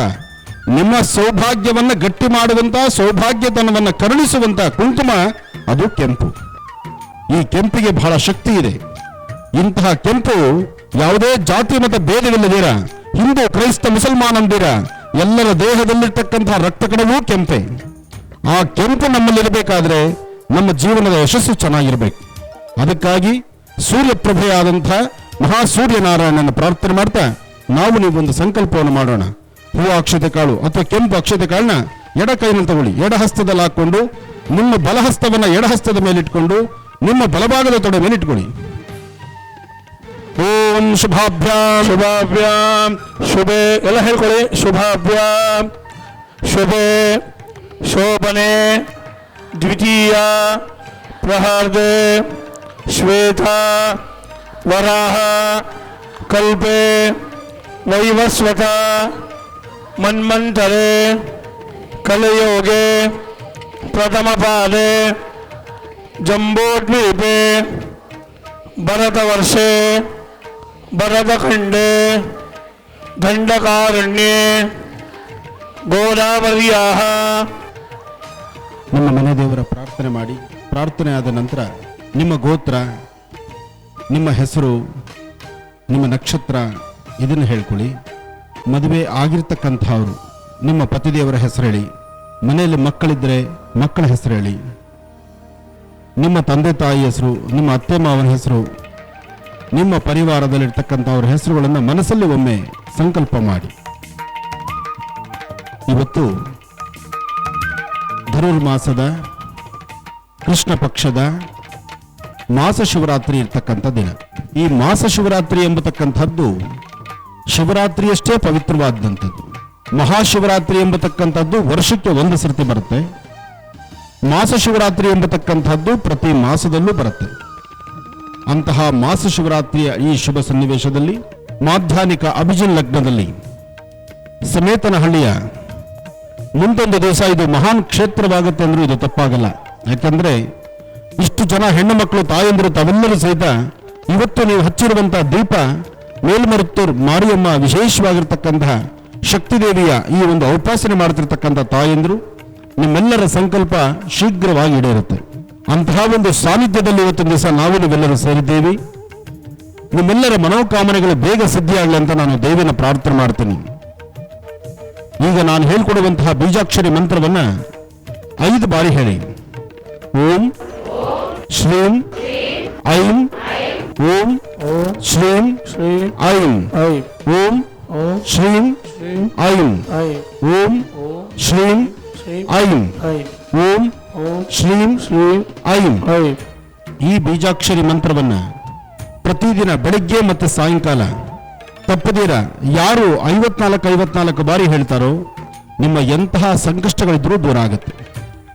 ನಿಮ್ಮ ಸೌಭಾಗ್ಯವನ್ನು ಗಟ್ಟಿ ಮಾಡುವಂತ, ಸೌಭಾಗ್ಯತನವನ್ನು ಕರುಣಿಸುವಂತ ಕುಂಕುಮ ಅದು ಕೆಂಪು. ಈ ಕೆಂಪಿಗೆ ಬಹಳ ಶಕ್ತಿ ಇದೆ. ಇಂತಹ ಕೆಂಪು ಯಾವುದೇ ಜಾತಿ ಮತ ಭೇದವಿಲ್ಲದಿರ, ಹಿಂದೂ ಕ್ರೈಸ್ತ ಮುಸಲ್ಮಾನ್ ಅಂದಿರ ಎಲ್ಲರ ದೇಹದಲ್ಲಿರ್ತಕ್ಕಂತಹ ರಕ್ತ ಕಣವೂ ಕೆಂಪೆ. ಆ ಕೆಂಪು ನಮ್ಮಲ್ಲಿರಬೇಕಾದ್ರೆ ನಮ್ಮ ಜೀವನದ ಯಶಸ್ಸು ಚೆನ್ನಾಗಿರ್ಬೇಕು. ಅದಕ್ಕಾಗಿ ಸೂರ್ಯಪ್ರಭೆಯಾದಂಥ ಮಹಾಸೂರ್ಯನಾರಾಯಣನ ಪ್ರಾರ್ಥನೆ ಮಾಡ್ತಾ ನಾವು ನೀವೊಂದು ಸಂಕಲ್ಪವನ್ನು ಮಾಡೋಣ. ಹೂವು ಅಕ್ಷತೆ ಕಾಳು ಅಥವಾ ಕೆಂಪು ಅಕ್ಷತೆ ಕಾಳನ್ನ ಎಡ ಕೈನಲ್ಲಿ ತಗೊಳ್ಳಿ. ಎಡ ಹಸ್ತದಲ್ಲಿ ಹಾಕೊಂಡು ನಿಮ್ಮ ಬಲಹಸ್ತವನ್ನ ಎಡ ಹಸ್ತದ ಮೇಲಿಟ್ಕೊಂಡು ನಿಮ್ಮ ಬಲಭಾಗದ ತೊಡೆ ಮೇಲೆ ಇಟ್ಕೊಳ್ಳಿ. ಓಂ ಶುಭಾಭ್ಯಾಂ ಶುಭಾಭ್ಯಾಂ ಶುಭೆ ಎಲ್ಲ ಹೇಳ್ಕೊಳ್ಳಿ. ಶುಭಾಭ್ಯಾಂ ಶುಭೆ ಶೋಭನೆ ದ್ವಿತೀಯ ಪ್ರಹಾರ್ದೆ ಶ್ವೇತಾ ವರಾಹ ಕಲ್ಪೆ ವೈವಸ್ವತ ಮನ್ವಂತರೆ ಕಲಯೋಗೆ ಪ್ರಥಮಪಾದೆ ಜಂಬೋದ್ವೀಪೆ ಭರತವರ್ಷೆ ಭರತಖಂಡೆ ದಂಡಕಾರಣ್ಯೆ ಗೋದಾವರ್ಯಾಃ. ನಿಮ್ಮ ಮನೆ ದೇವರ ಪ್ರಾರ್ಥನೆ ಮಾಡಿ, ಪ್ರಾರ್ಥನೆ ಆದ ನಂತರ ನಿಮ್ಮ ಗೋತ್ರ, ನಿಮ್ಮ ಹೆಸರು, ನಿಮ್ಮ ನಕ್ಷತ್ರ ಇದನ್ನು ಹೇಳ್ಕೊಳ್ಳಿ. ಮದುವೆ ಆಗಿರ್ತಕ್ಕಂಥವ್ರು ನಿಮ್ಮ ಪತಿದೇವರ ಹೆಸರು ಹೇಳಿ. ಮನೆಯಲ್ಲಿ ಮಕ್ಕಳಿದ್ದರೆ ಮಕ್ಕಳ ಹೆಸರು ಹೇಳಿ. ನಿಮ್ಮ ತಂದೆ ತಾಯಿ ಹೆಸರು, ನಿಮ್ಮ ಅತ್ತೆ ಮಾವನ ಹೆಸರು, ನಿಮ್ಮ ಪರಿವಾರದಲ್ಲಿರ್ತಕ್ಕಂಥವ್ರ ಹೆಸರುಗಳನ್ನು ಮನಸ್ಸಲ್ಲಿ ಒಮ್ಮೆ ಸಂಕಲ್ಪ ಮಾಡಿ. ಇವತ್ತು ಧನುರ್ಮಾಸದ ಕೃಷ್ಣ ಪಕ್ಷದ ಮಾಸ ಶಿವರಾತ್ರಿ ಇರ್ತಕ್ಕಂಥ ದಿನ. ಈ ಮಾಸ ಶಿವರಾತ್ರಿ ಎಂಬತಕ್ಕಂಥದ್ದು ಶಿವರಾತ್ರಿಯಷ್ಟೇ ಪವಿತ್ರವಾದಂಥದ್ದು. ಮಹಾಶಿವರಾತ್ರಿ ಎಂಬತಕ್ಕಂಥದ್ದು ವರ್ಷಕ್ಕೆ ಒಂದು ಸರ್ತಿ ಬರುತ್ತೆ. ಮಾಸ ಶಿವರಾತ್ರಿ ಎಂಬತಕ್ಕಂಥದ್ದು ಪ್ರತಿ ಮಾಸದಲ್ಲೂ ಬರುತ್ತೆ. ಅಂತಹ ಮಾಸ ಶಿವರಾತ್ರಿಯ ಈ ಶುಭ ಸನ್ನಿವೇಶದಲ್ಲಿ ಮಾಧ್ಯಾಹ್ನಿಕ ಅಭಿಜಿನ್ ಲಗ್ನದಲ್ಲಿ ಸಮೇತನಹಳ್ಳಿಯ ಮುಂದೊಂದು ದಿವಸ ಇದು ಮಹಾನ್ ಕ್ಷೇತ್ರವಾಗುತ್ತೆ ಅಂದ್ರೂ ಇದು ತಪ್ಪಾಗಲ್ಲ. ಯಾಕಂದ್ರೆ ಇಷ್ಟು ಜನ ಹೆಣ್ಣು ಮಕ್ಕಳು ತಾಯಂದಿರು ತಾವೆಲ್ಲರೂ ಸಹಿತ ಇವತ್ತು ನೀವು ಹಚ್ಚಿರುವಂತಹ ದೀಪ ಮೇಲ್ಮರುತ್ತೂರು ಮಾರಿಯಮ್ಮ ವಿಶೇಷವಾಗಿರ್ತಕ್ಕಂತಹ ಶಕ್ತಿದೇವಿಯ ಈ ಒಂದು ಔಪಾಸನೆ ಮಾಡ್ತಿರ್ತಕ್ಕಂಥ ತಾಯಂದಿರು ನಿಮ್ಮೆಲ್ಲರ ಸಂಕಲ್ಪ ಶೀಘ್ರವಾಗಿ ಈಡೇರುತ್ತೆ. ಅಂತಹ ಒಂದು ಸಾನ್ನಿಧ್ಯದಲ್ಲಿ ಇವತ್ತೊಂದು ದಿವಸ ನಾವು ನೀವೆಲ್ಲರೂ ಸೇರಿದ್ದೇವೆ. ನಿಮ್ಮೆಲ್ಲರ ಮನೋಕಾಮನೆಗಳು ಬೇಗ ಸಿದ್ಧಿಯಾಗಲಿ ಅಂತ ನಾನು ದೇವಿನ ಪ್ರಾರ್ಥನೆ ಮಾಡ್ತೀನಿ. ಈಗ ನಾನು ಹೇಳ್ಕೊಡುವಂತಹ ಬೀಜಾಕ್ಷರಿ ಮಂತ್ರವನ್ನ 5 ಬಾರಿ ಹೇಳಿ. ಓಂ ಶ್ರೀಂ ಐಂ ಓಂ ಶ್ರೀಂ ಐಂ ಓಂ ಶ್ರೀಂ ಐಂ ಓಂ ಶ್ರೀಂ ಐಂ ಓಂ ಶ್ರೀಂ ಐಂ. ಈ ಬೀಜಾಕ್ಷರಿ ಮಂತ್ರವನ್ನ ಪ್ರತಿದಿನ ಬೆಳಗ್ಗೆ ಮತ್ತು ಸಾಯಂಕಾಲ ತಪ್ಪದೀರ ಯಾರು 54 ಬಾರಿ ಹೇಳ್ತಾರೋ ನಿಮ್ಮ ಎಂತಹ ಸಂಕಷ್ಟಗಳಿದ್ರೂ ದೂರ ಆಗುತ್ತೆ.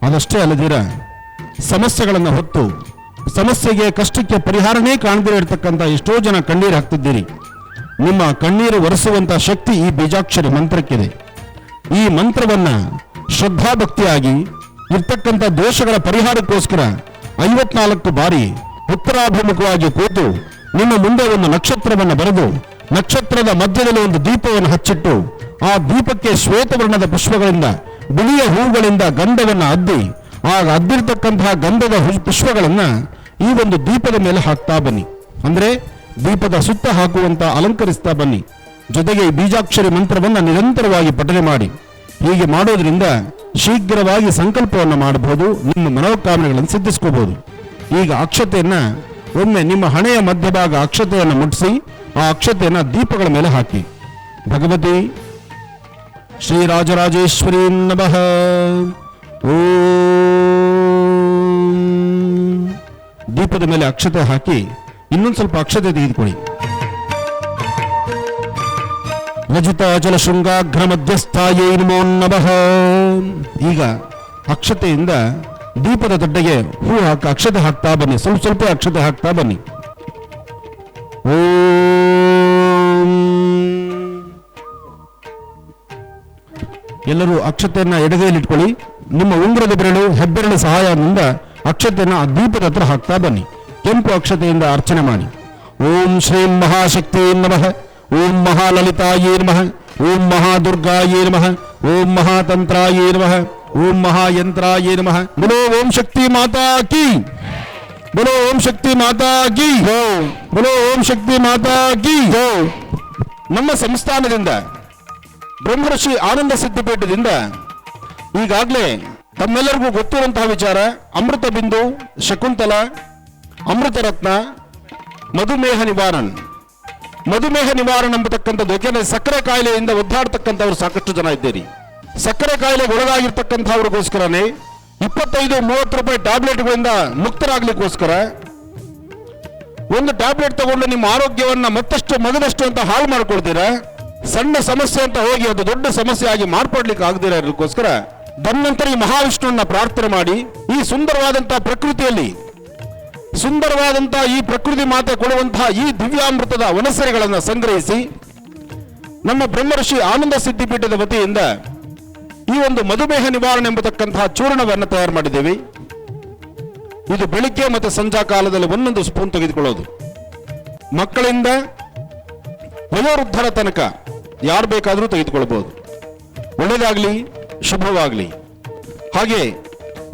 ಅದಷ್ಟೇ ಅಲ್ಲದಿರ ಸಮಸ್ಯೆಗಳನ್ನು ಹೊತ್ತು ಸಮಸ್ಯೆಗೆ ಕಷ್ಟಕ್ಕೆ ಪರಿಹಾರನೇ ಕಾಣದೇ ಇರತಕ್ಕಂಥ ಎಷ್ಟೋ ಜನ ಕಣ್ಣೀರು ಹಾಕ್ತಿದ್ದೀರಿ. ನಿಮ್ಮ ಕಣ್ಣೀರು ಒರೆಸುವಂತ ಶಕ್ತಿ ಈ ಬೀಜಾಕ್ಷರಿ ಮಂತ್ರಕ್ಕಿದೆ. ಈ ಮಂತ್ರವನ್ನ ಶ್ರದ್ಧಾಭಕ್ತಿಯಾಗಿ ಇರ್ತಕ್ಕಂಥ ದೋಷಗಳ ಪರಿಹಾರಕ್ಕೋಸ್ಕರ 54 ಬಾರಿ ಉತ್ತರಾಭಿಮುಖವಾಗಿ ಕೂತು ನಿಮ್ಮ ಮುಂದೆ ಒಂದು ನಕ್ಷತ್ರವನ್ನು ಬರೆದು ನಕ್ಷತ್ರದ ಮಧ್ಯದಲ್ಲಿ ಒಂದು ದೀಪವನ್ನು ಹಚ್ಚಿಟ್ಟು ಆ ದೀಪಕ್ಕೆ ಶ್ವೇತವರ್ಣದ ಪುಷ್ಪಗಳಿಂದ ಬಿಳಿಯ ಹೂಗಳಿಂದ ಗಂಧವನ್ನು ಅದ್ದಿ ಆ ಅದ್ದಿರ್ತಕ್ಕಂತಹ ಗಂಧದ ಪುಷ್ಪಗಳನ್ನ ಈ ಒಂದು ದೀಪದ ಮೇಲೆ ಹಾಕ್ತಾ ಬನ್ನಿ. ಅಂದ್ರೆ ದೀಪದ ಸುತ್ತ ಹಾಕುವಂತ ಅಲಂಕರಿಸ್ತಾ ಬನ್ನಿ. ಜೊತೆಗೆ ಈ ಬೀಜಾಕ್ಷರಿ ಮಂತ್ರವನ್ನ ನಿರಂತರವಾಗಿ ಪಠನೆ ಮಾಡಿ. ಹೀಗೆ ಮಾಡೋದ್ರಿಂದ ಶೀಘ್ರವಾಗಿ ಸಂಕಲ್ಪವನ್ನು ಮಾಡಬಹುದು, ನಿಮ್ಮ ಮನೋಕಾಮನೆಗಳನ್ನು ಸಿದ್ಧಿಸ್ಕೋಬಹುದು. ಈಗ ಅಕ್ಷತೆಯನ್ನ ಒಮ್ಮೆ ನಿಮ್ಮ ಹಣೆಯ ಮಧ್ಯಭಾಗ ಅಕ್ಷತೆಯನ್ನು ಮುಟ್ಟಿಸಿ ಆ ಅಕ್ಷತೆಯನ್ನ ದೀಪಗಳ ಮೇಲೆ ಹಾಕಿ. ಭಗವತಿ ಶ್ರೀರಾಜರಾಜೇಶ್ವರಿ ನಮಃ. ದೀಪದ ಮೇಲೆ ಅಕ್ಷತೆ ಹಾಕಿ ಇನ್ನೊಂದು ಸ್ವಲ್ಪ ಅಕ್ಷತೆ ತೆಗೆದುಕೊಳ್ಳಿ. ಲಜಿತಾಚಲ ಶೃಂಗಾಗ್ರ ಮಧ್ಯಸ್ಥಾಯೇ ನಮೋ ನಮಃ. ಈಗ ಅಕ್ಷತೆಯಿಂದ ದೀಪದ ತಟ್ಟೆಗೆ ಹೂ ಅಕ್ಷತೆ ಹಾಕ್ತಾ ಬನ್ನಿ. ಸ್ವಲ್ಪ ಸ್ವಲ್ಪ ಅಕ್ಷತೆ ಹಾಕ್ತಾ ಬನ್ನಿ. ಎಲ್ಲರೂ ಅಕ್ಷತೆಯನ್ನ ಎಡಗೈಯಲ್ಲಿ ಇಟ್ಕೊಳ್ಳಿ. ನಿಮ್ಮ ಉಂಗುರದ ಬೆರಳು ಹೆಬ್ಬೆರಳು ಸಹಾಯದಿಂದ ಅಕ್ಷತೆಯನ್ನ ಆ ದೀಪದ ಹತ್ರ ಹಾಕ್ತಾ ಬನ್ನಿ. ಕೆಂಪು ಅಕ್ಷತೆಯಿಂದ ಅರ್ಚನೆ ಮಾಡಿ. ಓಂ ಶ್ರೀಂ ಮಹಾಶಕ್ತಿ ನಮಃ. ಓಂ ಮಹಾಲಲಿತಾಯೇ ನಮಃ. ಓಂ ಮಹಾದುರ್ಗಾಯೇ ನಮಃ. ಓಂ ಮಹಾತಂತ್ರಾಯೇ ನಮಃ. ಓಂ ಮಹಾಯಂತ್ರಾಯೇ ನಮಃ. बोलो ಓಂ ಶಕ್ತಿ ಮಾತಾ ಕಿ. बोलो ಓಂ ಶಕ್ತಿ ಮಾತಾ ಕಿ. बोलो ಓಂ ಶಕ್ತಿ ಮಾತಾ ಕಿ. ನಮ್ಮ ಸಂಸ್ಥಾನದಿಂದ ಬ್ರಹ್ಮರ್ಷಿ ಆನಂದ ಸಿದ್ಧಿಪೀಠದಿಂದ ಈಗಾಗಲೇ ತಮ್ಮೆಲ್ಲರಿಗೂ ಗೊತ್ತಿರುವಂತಹ ವಿಚಾರ, ಅಮೃತ ಬಿಂದು, ಶಕುಂತಲ, ಅಮೃತರತ್ನ, ಮಧುಮೇಹ ನಿವಾರಣ. ಮಧುಮೇಹ ನಿವಾರಣ ಎಂಬತಕ್ಕಂಥದ್ದು ಯಾಕೆಂದ್ರೆ ಸಕ್ಕರೆ ಕಾಯಿಲೆಯಿಂದ ಒದ್ದಾಡ್ತಕ್ಕಂಥವ್ರು ಸಾಕಷ್ಟು ಜನ ಇದ್ದೀರಿ. ಸಕ್ಕರೆ ಕಾಯಿಲೆಗೆ ಒಳಗಾಗಿರ್ತಕ್ಕಂಥವ್ರಿಗೋಸ್ಕರನೇ 25-30 ರೂಪಾಯಿ ಟ್ಯಾಬ್ಲೆಟ್ಗಳಿಂದ ಮುಕ್ತರಾಗ್ಲಿಕ್ಕೋಸ್ಕರ ಒಂದು ಟ್ಯಾಬ್ಲೆಟ್ ತಗೊಂಡು ನಿಮ್ಮ ಆರೋಗ್ಯವನ್ನ ಮತ್ತಷ್ಟು ಮಗದಷ್ಟು ಅಂತ ಹಾಳು ಮಾಡ್ಕೊಳ್ತೀರಾ. ಸಣ್ಣ ಸಮಸ್ಯೆ ಅಂತ ಹೋಗಿ ಅದು ದೊಡ್ಡ ಸಮಸ್ಯೆ ಆಗಿ ಮಾರ್ಪಡ್ಲಿಕ್ಕೆ ಆಗದಿರ ಇರೋದಕ್ಕೋಸ್ಕರ ಧನ್ವಂತರಿ ಮಹಾವಿಷ್ಣುವನ್ನ ಪ್ರಾರ್ಥನೆ ಮಾಡಿ ಈ ಸುಂದರವಾದಂಥ ಪ್ರಕೃತಿಯಲ್ಲಿ ಸುಂದರವಾದಂಥ ಈ ಪ್ರಕೃತಿ ಮಾತೆ ಕೊಡುವಂತಹ ಈ ದಿವ್ಯಾಮೃತದ ವನಸರಿಗಳನ್ನು ಸಂಗ್ರಹಿಸಿ ನಮ್ಮ ಬ್ರಹ್ಮರ್ಷಿ ಆನಂದ ಸಿದ್ಧಿಪೀಠದ ವತಿಯಿಂದ ಈ ಒಂದು ಮಧುಮೇಹ ನಿವಾರಣೆ ಎಂಬತಕ್ಕಂತಹ ಚೂರ್ಣವನ್ನು ತಯಾರು ಮಾಡಿದ್ದೇವೆ. ಇದು ಬೆಳಿಗ್ಗೆ ಮತ್ತು ಸಂಜಾ ಕಾಲದಲ್ಲಿ ಒಂದೊಂದು ಸ್ಪೂನ್ ತೆಗೆದುಕೊಳ್ಳೋದು. ಮಕ್ಕಳಿಂದ ವಯೋವೃದ್ಧರ ತನಕ ಯಾರು ಬೇಕಾದರೂ ತೆಗೆದುಕೊಳ್ಳಬಹುದು. ಒಳ್ಳೆಯದಾಗಲಿ, ಶುಭವಾಗಲಿ. ಹಾಗೆ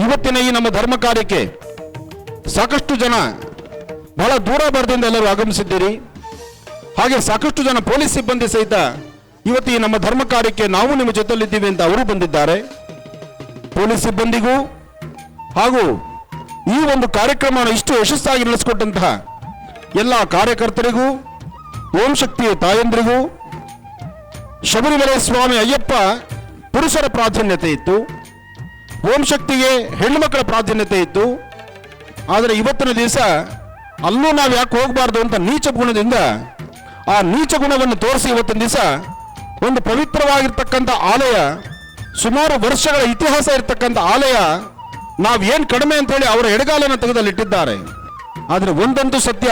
ಇವತ್ತಿನ ಈ ನಮ್ಮ ಧರ್ಮ ಕಾರ್ಯಕ್ಕೆ ಸಾಕಷ್ಟು ಜನ ಬಹಳ ದೂರ ಬರದಿಂದ ಎಲ್ಲರೂ ಆಗಮಿಸಿದ್ದೀರಿ. ಹಾಗೆ ಸಾಕಷ್ಟು ಜನ ಪೊಲೀಸ್ ಸಿಬ್ಬಂದಿ ಸಹಿತ ಇವತ್ತು ಈ ನಮ್ಮ ಧರ್ಮ ಕಾರ್ಯಕ್ಕೆ ನಾವು ನಿಮ್ಮ ಜೊತೆಲಿದ್ದೀವಿ ಅಂತ ಅವರು ಬಂದಿದ್ದಾರೆ. ಪೊಲೀಸ್ ಸಿಬ್ಬಂದಿಗೂ ಹಾಗೂ ಈ ಒಂದು ಕಾರ್ಯಕ್ರಮವನ್ನು ಇಷ್ಟು ಯಶಸ್ಸಾಗಿ ನಡೆಸಿಕೊಟ್ಟಂತಹ ಎಲ್ಲ ಕಾರ್ಯಕರ್ತರಿಗೂ, ಓಂ ಶಕ್ತಿಯ ತಾಯಂದ್ರಿಗೂ, ಶಬರಿಮಲೆ ಸ್ವಾಮಿ ಅಯ್ಯಪ್ಪ ಪುರುಷರ ಪ್ರಾಧಾನ್ಯತೆ ಇತ್ತು, ಓಂ ಶಕ್ತಿಗೆ ಹೆಣ್ಣು ಮಕ್ಕಳ ಪ್ರಾಧಾನ್ಯತೆ ಇತ್ತು. ಆದರೆ ಇವತ್ತಿನ ದಿವಸ ಅಲ್ಲೂ ನಾವು ಯಾಕೆ ಹೋಗಬಾರ್ದು ಅಂತ ನೀಚ ಗುಣದಿಂದ ಆ ನೀಚ ಗುಣವನ್ನು ತೋರಿಸಿ ಇವತ್ತಿನ ದಿವಸ ಒಂದು ಪವಿತ್ರವಾಗಿರ್ತಕ್ಕಂಥ ಆಲಯ, ಸುಮಾರು ವರ್ಷಗಳ ಇತಿಹಾಸ ಇರತಕ್ಕಂಥ ಆಲಯ, ನಾವೇನು ಕಡಿಮೆ ಅಂತ ಹೇಳಿ ಅವರ ಎಡಗಾಲನ್ನು ತೆಗೆದಲ್ಲಿಟ್ಟಿದ್ದಾರೆ. ಆದರೆ ಒಂದಂತೂ ಸತ್ಯ,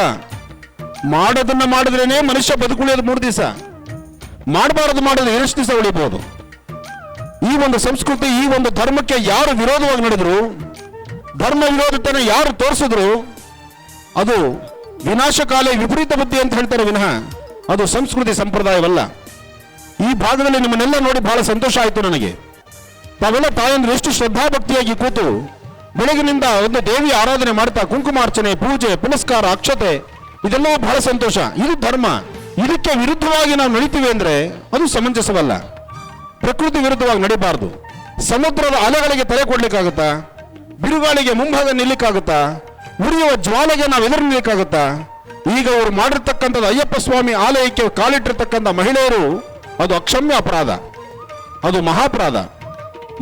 ಮಾಡೋದನ್ನ ಮಾಡಿದ್ರೇನೆ ಮನುಷ್ಯ ಬದುಕುಳಿಯೋದು 3 ದಿವಸ, ಮಾಡಬಾರದು ಮಾಡಿದ್ರೆ ಎಷ್ಟು ದಿವಸ ಉಳಿಬಹುದು. ಈ ಒಂದು ಸಂಸ್ಕೃತಿ, ಈ ಒಂದು ಧರ್ಮಕ್ಕೆ ಯಾರು ವಿರೋಧವಾಗಿ ನಡೆದ್ರು, ಧರ್ಮ ವಿರೋಧತೆಯನ್ನು ಯಾರು ತೋರಿಸಿದ್ರು, ಅದು ವಿನಾಶಕಾಲೇ ವಿಪರೀತ ಬುದ್ಧಿ ಅಂತ ಹೇಳ್ತಾರೆ ವಿನಃ ಅದು ಸಂಸ್ಕೃತಿ ಸಂಪ್ರದಾಯವಲ್ಲ. ಈ ಭಾಗದಲ್ಲಿ ನಿಮ್ಮನ್ನೆಲ್ಲ ನೋಡಿ ಬಹಳ ಸಂತೋಷ ಆಯಿತು ನನಗೆ. ತಾವೆಲ್ಲ ತಾಯಂದ್ರೆ ಎಷ್ಟು ಶ್ರದ್ಧಾಭಕ್ತಿಯಾಗಿ ಕೂತು ಬೆಳಗಿನಿಂದ ಒಂದು ದೇವಿ ಆರಾಧನೆ ಮಾಡ್ತಾ ಕುಂಕುಮಾರ್ಚನೆ, ಪೂಜೆ, ಪುನಸ್ಕಾರ, ಅಕ್ಷತೆ, ಇದೆಲ್ಲವೂ ಬಹಳ ಸಂತೋಷ. ಇದು ಧರ್ಮ. ಇದಕ್ಕೆ ವಿರುದ್ಧವಾಗಿ ನಾವು ನಡೀತೀವಿ ಅಂದ್ರೆ ಅದು ಸಮಂಜಸವಲ್ಲ. ಪ್ರಕೃತಿ ವಿರುದ್ಧವಾಗಿ ನಡಿಬಾರ್ದು. ಸಮುದ್ರದ ಅಲೆಗಳಿಗೆ ತಲೆ ಕೊಡ್ಲಿಕ್ಕಾಗುತ್ತಾ? ಬಿರುಗಾಳಿಗೆ ಮುಂಭಾಗ ನಿಲ್ಲಿಕ್ಕಾಗುತ್ತಾ? ಉರಿಯುವ ಜ್ವಾಲೆಗೆ ನಾವು ಎದುರು ನಿಲ್ಲಿಕ್ಕಾಗುತ್ತಾ? ಈಗ ಅವರು ಮಾಡಿರ್ತಕ್ಕಂಥದ್ದು ಅಯ್ಯಪ್ಪ ಸ್ವಾಮಿ ಆಲಯಕ್ಕೆ ಕಾಲಿಟ್ಟಿರ್ತಕ್ಕಂಥ ಮಹಿಳೆಯರು, ಅದು ಅಕ್ಷಮ್ಯ ಅಪರಾಧ, ಅದು ಮಹಾಪರಾಧ.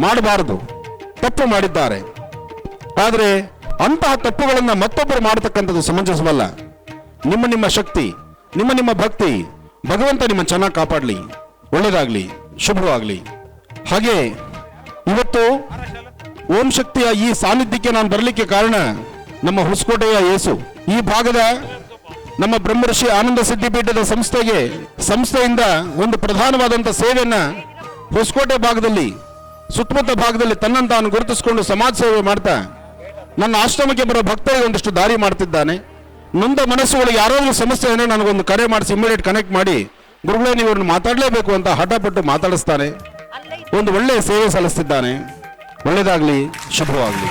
ಮಾಡಬಾರದು, ತಪ್ಪು ಮಾಡಿದ್ದಾರೆ. ಆದರೆ ಅಂತಹ ತಪ್ಪುಗಳನ್ನು ಮತ್ತೊಬ್ಬರು ಮಾಡತಕ್ಕಂಥದ್ದು ಸಮಂಜಸವಲ್ಲ. ನಿಮ್ಮ ಶಕ್ತಿ, ನಿಮ್ಮ ಭಕ್ತಿ, ಭಗವಂತ ನಿಮ್ಮ ಚೆನ್ನಾಗಿ ಕಾಪಾಡಲಿ, ಒಳ್ಳೆಯದಾಗಲಿ, ಶುಭವಾಗಲಿ. ಹಾಗೆ ಇವತ್ತು ಓಂ ಶಕ್ತಿಯ ಈ ಸಾನ್ನಿಧ್ಯಕ್ಕೆ ನಾನು ಬರಲಿಕ್ಕೆ ಕಾರಣ ನಮ್ಮ ಹೊಸಕೋಟೆಯ ಯೇಸು. ಈ ಭಾಗದ ನಮ್ಮ ಬ್ರಹ್ಮರ್ಷಿ ಆನಂದ ಸಿದ್ಧಿಪೀಠದ ಸಂಸ್ಥೆಯಿಂದ ಒಂದು ಪ್ರಧಾನವಾದಂಥ ಸೇವೆಯನ್ನ ಹೊಸಕೋಟೆ ಭಾಗದಲ್ಲಿ, ಸುತ್ತಮುತ್ತ ಭಾಗದಲ್ಲಿ ತನ್ನನ್ನು ತಾನು ಗುರುತಿಸಿಕೊಂಡು ಸಮಾಜ ಸೇವೆ ಮಾಡ್ತಾ ನನ್ನ ಆಶ್ರಮಕ್ಕೆ ಬರೋ ಭಕ್ತರಿಗೆ ಒಂದಿಷ್ಟು ದಾರಿ ಮಾಡ್ತಿದ್ದಾನೆ. ನೊಂದ ಮನಸ್ಸುಗಳಿಗೆ ಯಾರಾದರೂ ಸಮಸ್ಯೆ ಅಂದರೆ ನನಗೊಂದು ಕರೆ ಮಾಡಿಸಿ ಇಮಿಡಿಯೇಟ್ ಕನೆಕ್ಟ್ ಮಾಡಿ, ಗುರುಗಳೇ ನೀವು ಇವ್ರನ್ನ ಮಾತಾಡಲೇಬೇಕು ಅಂತ ಹಠಪಟ್ಟು ಮಾತಾಡಿಸ್ತಾನೆ. ಒಂದು ಒಳ್ಳೆಯ ಸೇವೆ ಸಲ್ಲಿಸ್ತಿದ್ದಾನೆ. ಒಳ್ಳೆಯದಾಗಲಿ, ಶುಭವಾಗಲಿ.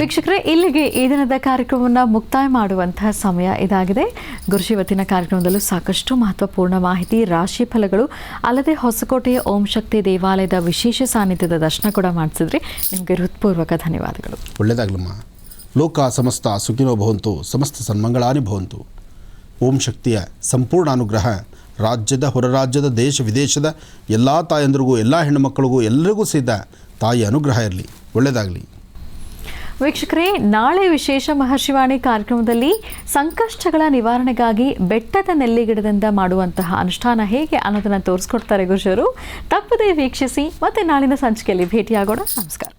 ವೀಕ್ಷಕರೇ, ಇಲ್ಲಿಗೆ ಈ ದಿನದ ಕಾರ್ಯಕ್ರಮವನ್ನು ಮುಕ್ತಾಯ ಮಾಡುವಂತಹ ಸಮಯ ಇದಾಗಿದೆ. ಗುರುಜಿ ಇವತ್ತಿನ ಕಾರ್ಯಕ್ರಮದಲ್ಲೂ ಸಾಕಷ್ಟು ಮಹತ್ವಪೂರ್ಣ ಮಾಹಿತಿ, ರಾಶಿ ಫಲಗಳು, ಅಲ್ಲದೆ ಹೊಸಕೋಟೆಯ ಓಂ ಶಕ್ತಿ ದೇವಾಲಯದ ವಿಶೇಷ ಸಾನ್ನಿಧ್ಯದ ದರ್ಶನ ಕೂಡ ಮಾಡಿಸಿದ್ರಿ. ನಿಮಗೆ ಹೃತ್ಪೂರ್ವಕ ಧನ್ಯವಾದಗಳು. ಒಳ್ಳೆಯದಾಗಲಮ್ಮ. ಲೋಕ ಸಮಸ್ತ ಸುಖಿನೋ ಭವಂತು, ಸಮಸ್ತ ಸನ್ಮಂಗಳಾನಿ ಭವಂತು. ಓಂ ಶಕ್ತಿಯ ಸಂಪೂರ್ಣ ಅನುಗ್ರಹ ರಾಜ್ಯದ, ಹೊರ ರಾಜ್ಯದ, ದೇಶ ವಿದೇಶದ ಎಲ್ಲ ತಾಯಂದಿರಿಗೂ, ಎಲ್ಲ ಹೆಣ್ಣುಮಕ್ಕಳಿಗೂ, ಎಲ್ಲರಿಗೂ ಸಹಿತ ತಾಯಿಯ ಅನುಗ್ರಹ ಇರಲಿ. ಒಳ್ಳೆಯದಾಗಲಿ. ವೀಕ್ಷಕರೇ, ನಾಳೆ ವಿಶೇಷ ಮಹರ್ಷಿವಾಣಿ ಕಾರ್ಯಕ್ರಮದಲ್ಲಿ ಸಂಕಷ್ಟಗಳ ನಿವಾರಣೆಗಾಗಿ ಬೆಟ್ಟದ ನೆಲ್ಲಿಗಿಡದಿಂದ ಮಾಡುವಂತಹ ಅನುಷ್ಠಾನ ಹೇಗೆ ಅನ್ನೋದನ್ನು ತೋರಿಸ್ಕೊಡ್ತಾರೆ ಗುರುಜರು. ತಪ್ಪದೇ ವೀಕ್ಷಿಸಿ. ಮತ್ತೆ ನಾಳಿನ ಸಂಚಿಕೆಯಲ್ಲಿ ಭೇಟಿಯಾಗೋಣ. ನಮಸ್ಕಾರ.